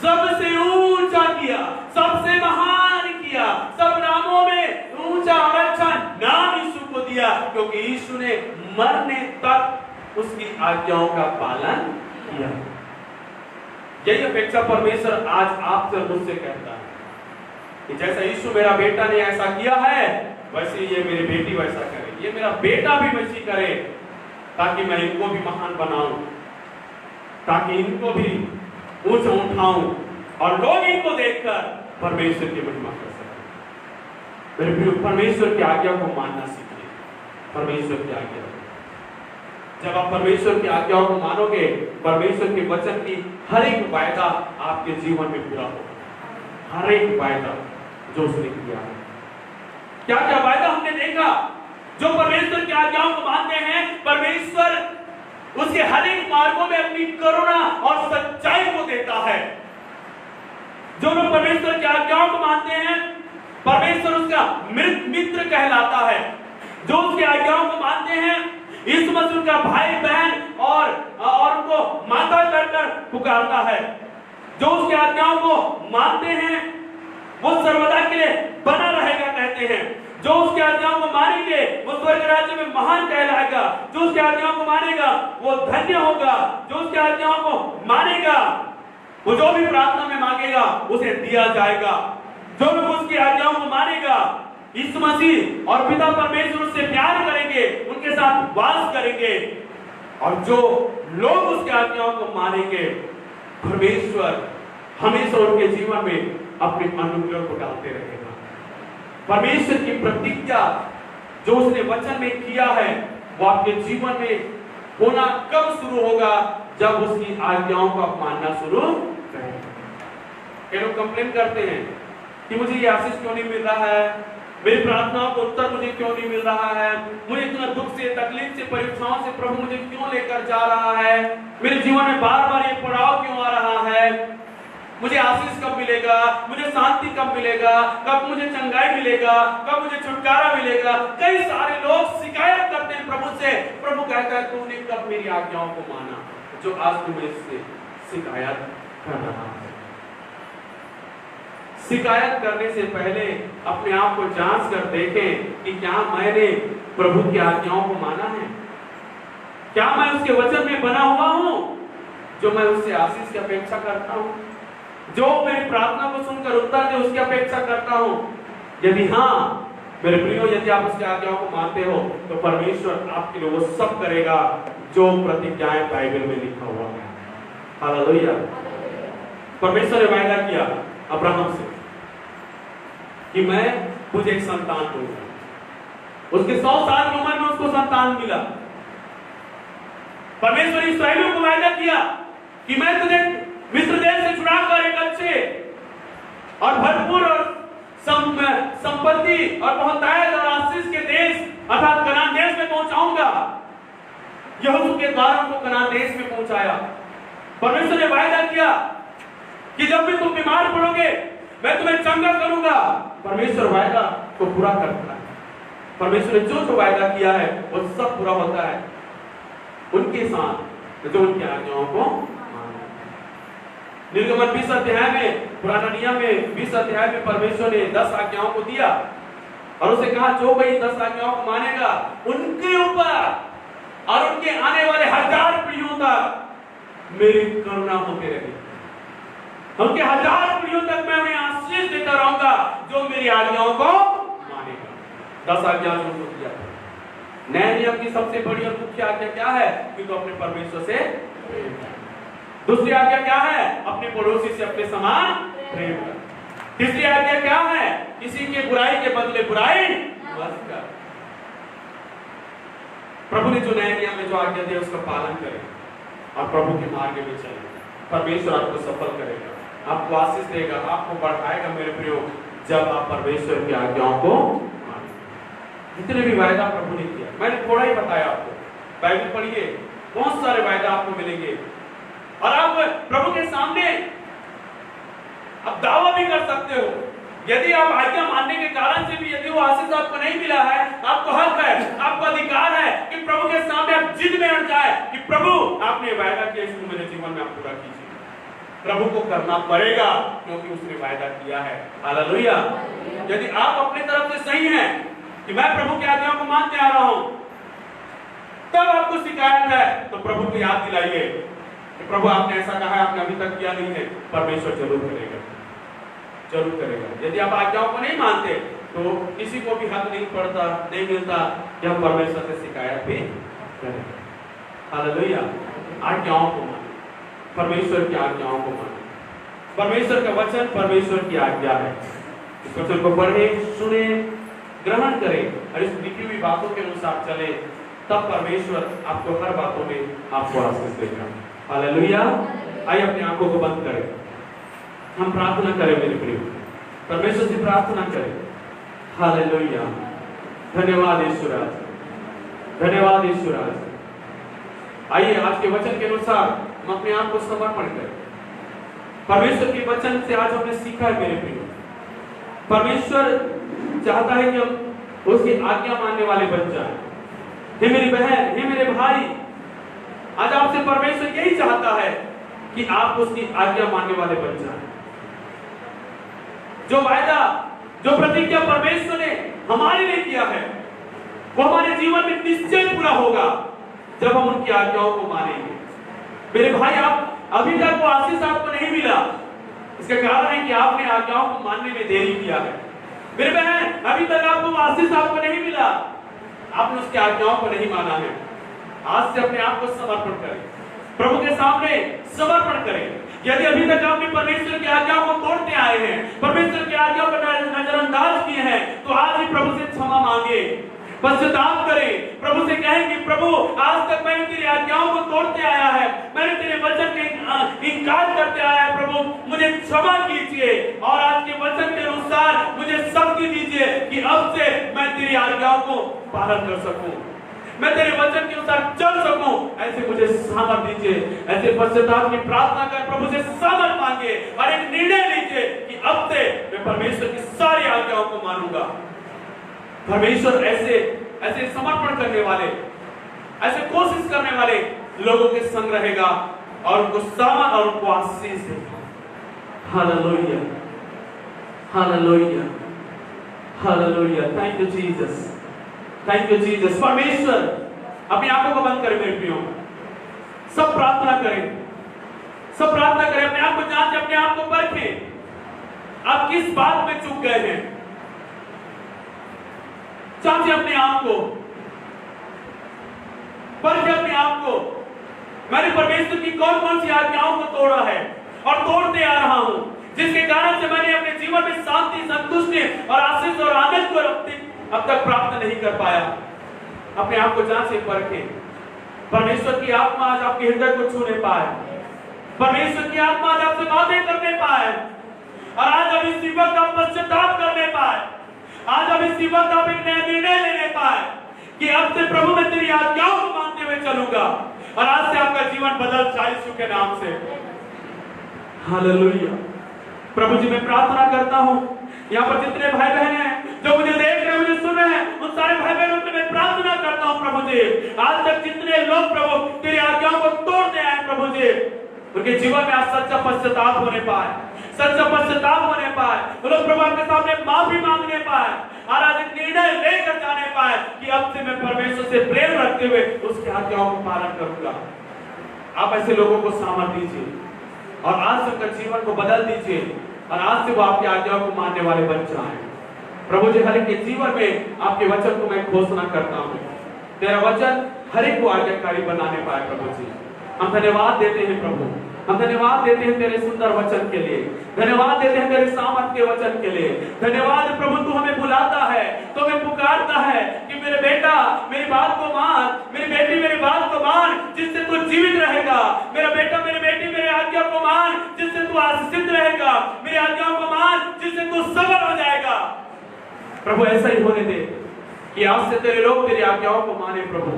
सबसे ऊंचा किया, सबसे महान किया, सब नामों में ऊंचा और अच्छा नाम यीशु को दिया, क्योंकि यीशु ने मरने तक उसकी आज्ञाओं का पालन किया। यही अपेक्षा परमेश्वर आज आपसे और मुझसे कहता है कि जैसा यीशु मेरा बेटा ने ऐसा किया है वैसे ये मेरी बेटी वैसा करे, ये मेरा बेटा भी वैसी करे, ताकि मैं इनको भी महान बनाऊं, ताकि इनको भी ऊंचा उठाऊं और लोग इनको देखकर परमेश्वर की महिमा कर सकें। मेरे प्रिय, परमेश्वर की आज्ञा को मानना सीखिए। परमेश्वर की आज्ञा, जब आप परमेश्वर की आज्ञाओं को मानोगे, परमेश्वर के वचन की हर एक वायदा आपके जीवन में पूरा होगा। हर एक वायदा जो उसने किया है, क्या क्या वायदा हमने देखा। जो परमेश्वर की आज्ञाओं को मानते हैं, परमेश्वर उसके हर एक मार्गों में अपनी करुणा और सच्चाई को देता है। जो लोग परमेश्वर की आज्ञाओं को मानते हैं, परमेश्वर उसका मित्र कहलाता है। जो उसकी आज्ञाओं को मानते हैं, यीशु मसीह उनका भाई बहन और उनको माता कहकर पुकारता है। जो उसकी आज्ञाओं को मानते हैं वो सर्वदा के लिए बना रहेगा कहते हैं। जो उसकी आज्ञाओं को मानेंगे वो स्वर्ग राज्य में महान कहलाएगा। जो उसकी आज्ञाओं को मानेगा वो धन्य होगा। जो उसकी आज्ञाओं को मानेगा वो जो भी प्रार्थना में मांगेगा उसे दिया जाएगा। जो लोग उसकी आज्ञाओं को मानेगा, यीशु मसीह और पिता परमेश्वर उससे प्यार करेंगे, उनके साथ वास करेंगे, और जो लोग उसकी आज्ञाओं को मानेंगे, परमेश्वर हमेशा उनके जीवन में अपने अनुग्रह को डालते रहेगा। परमेश्वर की प्रतिज्ञा जो उसने वचन में किया है वो आपके जीवन में होना कब शुरू होगा? जब उसकी आज्ञाओं को आप मानना शुरू करेंगे। कई लोग कंप्लेन करते हैं कि मुझे ये आशीष क्यों नहीं मिल रहा है, मेरी प्रार्थनाओं को उत्तर मुझे क्यों नहीं मिल रहा है, मुझे इतना दुख से, तकलीफ से, परीक्षाओं से प्रभु मुझे क्यों लेकर जा रहा है, मेरे जीवन में बार बार ये पड़ाव क्यों आ रहा है, मुझे आशीष कब मिलेगा, मुझे शांति कब मिलेगा, कब मुझे चंगाई मिलेगा, कब मुझे छुटकारा मिलेगा। कई सारे लोग शिकायत करते हैं प्रभु से। प्रभु कहता है तूने कब मेरी आज्ञाओं को माना, जो आज तू मुझे शिकायत कर रहा है। शिकायत करने से पहले अपने आप को जांच कर देखें कि क्या मैंने प्रभु की आज्ञाओं को माना है, क्या मैं उसके वचन में बना हुआ हूं, जो मैं उससे आशीष की अपेक्षा करता हूं, जो मेरी प्रार्थना को सुनकर उत्तर दे उसकी अपेक्षा करता हूं। यदि हाँ मेरे प्रियो, यदि आप उसकी आज्ञाओं को मानते हो तो परमेश्वर आपके लिए वो सब करेगा जो प्रतिज्ञाएं बाइबल में लिखा हुआ है। हालेलुया। परमेश्वर ने वायदा किया अब्राहम से कि मैं तुझे एक संतान दूंगा। उसके 100 साल की उम्र में उसको संतान मिला। परमेश्वर इस्राएलियों को वायदा किया कि मैं तुझे मिस्र देश से छुड़ाकर एक अच्छे और भरपूर और संपत्ति और बहुतायत और आशीष के देश अर्थात कनान देश में पहुंचाऊंगा। यहोशू के द्वारा को कनान देश में पहुंचाया। परमेश्वर ने वायदा किया कि जब भी तुम बीमार पड़ोगे मैं तुम्हें चंगा करूंगा। परमेश्वर वायदा को पूरा करता है। परमेश्वर ने जो जो वायदा किया है वो सब पूरा होता है उनके साथ जो उनकी आज्ञाओं को निर्गमन 20 अध्याय में, पुराना नियम में 20 अध्याय में परमेश्वर ने 10 आज्ञाओं को दिया और उसे कहा जो कोई 10 आज्ञाओं को मानेगा उनके ऊपर और उनके आने वाले 1000 पीढ़ियों तक मेरी करुणा होती रहेगी। उनके 1000 पीढ़ियों तक मैं उन्हें आशीष देता रहूंगा जो मेरी आज्ञाओं को मानेगा। 10 आज्ञाओं को दिया। नए नियम की सबसे बड़ी और मुख्य आज्ञा क्या है कि तो अपने परमेश्वर से प्रेम कर। दूसरी आज्ञा क्या है? अपने पड़ोसी से अपने समान प्रेम कर। तीसरी आज्ञा क्या है? किसी के बुराई के बदले बुराई मत कर। प्रभु ने जो नए नियम में जो आज्ञा दी उसका पालन करें और प्रभु के मार्ग में चलें। परमेश्वर आपको सफल करेगा, आपको आशीष देगा, आपको बढ़ाएगा मेरे प्रियो, जब आप परमेश्वर की आज्ञाओं को मानेंगे। जितने भी वायदा प्रभु ने किया मैंने थोड़ा ही बताया आपको। बाइबल पढ़िए, बहुत सारे वायदा आपको मिलेंगे और आप प्रभु के सामने आप दावा भी कर सकते हो। यदि आप आज्ञा मानने के कारण से भी यदि वो आशीष आपको नहीं मिला है, आपको हक है, आपको अधिकार है कि प्रभु के सामने आप जिद में अड़ जाए कि प्रभु आपने वायदा किया, इसको मेरे जीवन में आप पूरा कीजिए। प्रभु को करना पड़ेगा क्योंकि उसने वायदा किया है। हालेलुया। यदि आप अपनी तरफ से सही हैं कि मैं प्रभु की आज्ञाओं को मानते आ रहा हूं, तब आपको शिकायत है तो प्रभु को याद दिलाइए, प्रभु आपने ऐसा कहा है, आपने अभी तक किया नहीं है। परमेश्वर जरूर करेगा, जरूर करेगा। यदि आप आज्ञाओं को नहीं मानते तो किसी को भी हक नहीं पड़ता, नहीं मिलता कि हम परमेश्वर से शिकायत भी करें। हालेलुया। आज्ञाओं को माने, परमेश्वर की आज्ञाओं को माने। परमेश्वर का वचन परमेश्वर की आज्ञा है। इस वचन को पढ़े, सुने, ग्रहण करें और इस लिखी हुई बातों के अनुसार चले, तब परमेश्वर आपको हर बातों में आपको आशीष देगा। हालेलुया। आइए अपनी आंखों को बंद करें, हम प्रार्थना करें मेरे प्रिय, परमेश्वर से प्रार्थना करें। हालेलुया। धन्यवाद ईश्वराज, धन्यवाद ईश्वराज। आइए आज के वचन के अनुसार हम अपने आप को समर्पण करें। परमेश्वर के वचन से आज हमने सीखा है मेरे प्रिय, परमेश्वर चाहता है कि हम उसकी आज्ञा मानने वाले बन जाएं। हे मेरी बहन, हे मेरे भाई, आज आपसे परमेश्वर यही चाहता है कि आप उसकी आज्ञा मानने वाले बन जाएं। जो वायदा, जो प्रतिज्ञा परमेश्वर ने हमारे लिए किया है वो हमारे जीवन में निश्चय पूरा होगा जब हम उनकी आज्ञाओं को मानेंगे। मेरे भाई, आप अभी तक वो आशीष आपको नहीं मिला, इसका कारण है कि आपने आज्ञाओं को मानने में देरी किया है। मेरे बहन, अभी तक आपको आशीष आपको नहीं मिला, आपने उसकी आज्ञाओं को नहीं माना है। आज से अपने आप को समर्पण करें, प्रभु के सामने समर्पण करें। यदि अभी तक आपने परमेश्वर की आज्ञाओं को तोड़ते आए हैं, परमेश्वर की आज्ञाओं को नजरअंदाज किए हैं, तो आज ही प्रभु से क्षमा मांगे, पश्चाताप करें, प्रभु से कहें कि प्रभु आज तक मैंने तेरी आज्ञाओं को तोड़ते आया है, मैंने तेरे वचन के इनकार करते आया है, प्रभु मुझे क्षमा कीजिए और आज के वचन के अनुसार मुझे शक्ति दीजिए कि अब से मैं तेरी आज्ञाओं को पालन कर सकूं, मैं तेरे वचन के अनुसार चल सकूं। ऐसे मुझे सामर्थ दीजिए। ऐसे पश्चाताप की प्रार्थना कर प्रभु से सामर्थ मांगे और एक निर्णय लीजिए कि अब से मैं परमेश्वर की सारी आज्ञाओं को मानूंगा। परमेश्वर ऐसे समर्पण करने वाले, ऐसे कोशिश करने वाले लोगों के संग रहेगा और उनको सामर्थ और उनको आशीष देगा। हालेलुया, हालेलुया, hallelujah. Thank you Jesus, thank you Jesus. परमेश्वर, अपनी आंखों को बंद करें मेरे प्रियो, सब प्रार्थना करें, सब प्रार्थना करें, अपने आप को जांचें, अपने आप को परखें। आप किस बात में चूक गए हैं, जांचें अपने आप को, परखें अपने आप को। मैंने परमेश्वर की कौन कौन सी आज्ञाओं को तोड़ा है और तोड़ते आ रहा हूं, जिसके कारण से मैंने अपने जीवन में शांति, संतुष्टि और आशीष और आनंद को अब तक प्राप्त नहीं कर पाया। अपने आप को जांचें, परखें। परमेश्वर की आत्मा आज आपके हृदय को छूने पाए, परमेश्वर की आत्मा आज आपसे बातें करने पाए और आज अब इस युवक का पश्चाताप करने पाए, आज अब इस युवक का एक नया निर्णय लेने पाए कि अब से प्रभु मैं तेरी आज्ञाओं को मानते हुए चलूंगा और आज से आपका जीवन बदल जाए यीशु के नाम से। हालेलुया। प्रभु जी मैं प्रार्थना करता हूं, यहाँ पर जितने भाई बहन हैं जो मुझे देख रहे हैं, मुझे सुन रहे हैं, उन सारे भाई बहनों के मैं प्रार्थना करता हूं प्रभु जी, आज तक जितने लोग प्रभु तेरी आज्ञाओं को तोड़ते आए प्रभु जी, उनके जीवन में आज सच्चा पश्चाताप होने पाए, सच्चा पश्चाताप होने पाए, वो लोग प्रभु आपके सामने माफी मांगने पाए और आज एक निर्णय लेकर जाने पाए कि अब से मैं परमेश्वर से प्रेम रखते हुए उसकी आज्ञाओं का पालन करूंगा। आप ऐसे लोगों को सामर्थ दीजिए और आज से उनका जीवन को बदल दीजिए और आज से वो आपकी आज्ञाओं को मानने वाले बन जाएं। प्रभु जी हर एक के जीवन में आपके वचन को मैं घोषणा करता हूँ, तेरा वचन हर एक को आज्ञाकारी बनाने पाए। प्रभु जी हम धन्यवाद देते हैं प्रभु, हम धन्यवाद देते हैं तेरे सुंदर वचन के लिए, धन्यवाद देते हैं तेरे सामर्थ के वचन के लिए। धन्यवाद प्रभु, तू हमें बुलाता है, तो हमें पुकारता है कि मेरे बेटा मेरी बात को मान, मेरी बेटी मेरी बात को मान, जिससे तू जीवित रहेगा। मेरा बेटा मेरी बेटी मेरी आज्ञा को मान, जिससे तू आशीषित रहेगा। मेरी आज्ञाओं को मान, जिससे तू सफल हो जाएगा। प्रभु ऐसा ही होने दे कि आज से तेरे लोग तेरी आज्ञाओं को माने प्रभु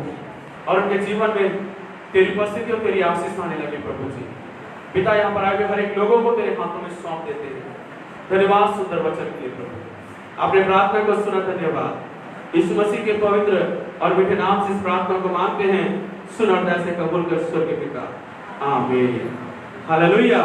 और उनके जीवन में तेरी उपस्थिति और तेरी आशीष आने लगे। प्रभु जी पिता यहाँ पर आए हुए हर एक लोगों को तेरे हाथों में सौंप देते हैं। धन्यवाद सुंदर वचन के लिए प्रभु, आपने प्रार्थना को सुना, धन्यवाद। यीशु मसीह के पवित्र और मीठे नाम से इस प्रार्थना को मांगते हैं, सुन और दया से कबूल कर स्वर्ग के पिता, आमीन। हालेलुया।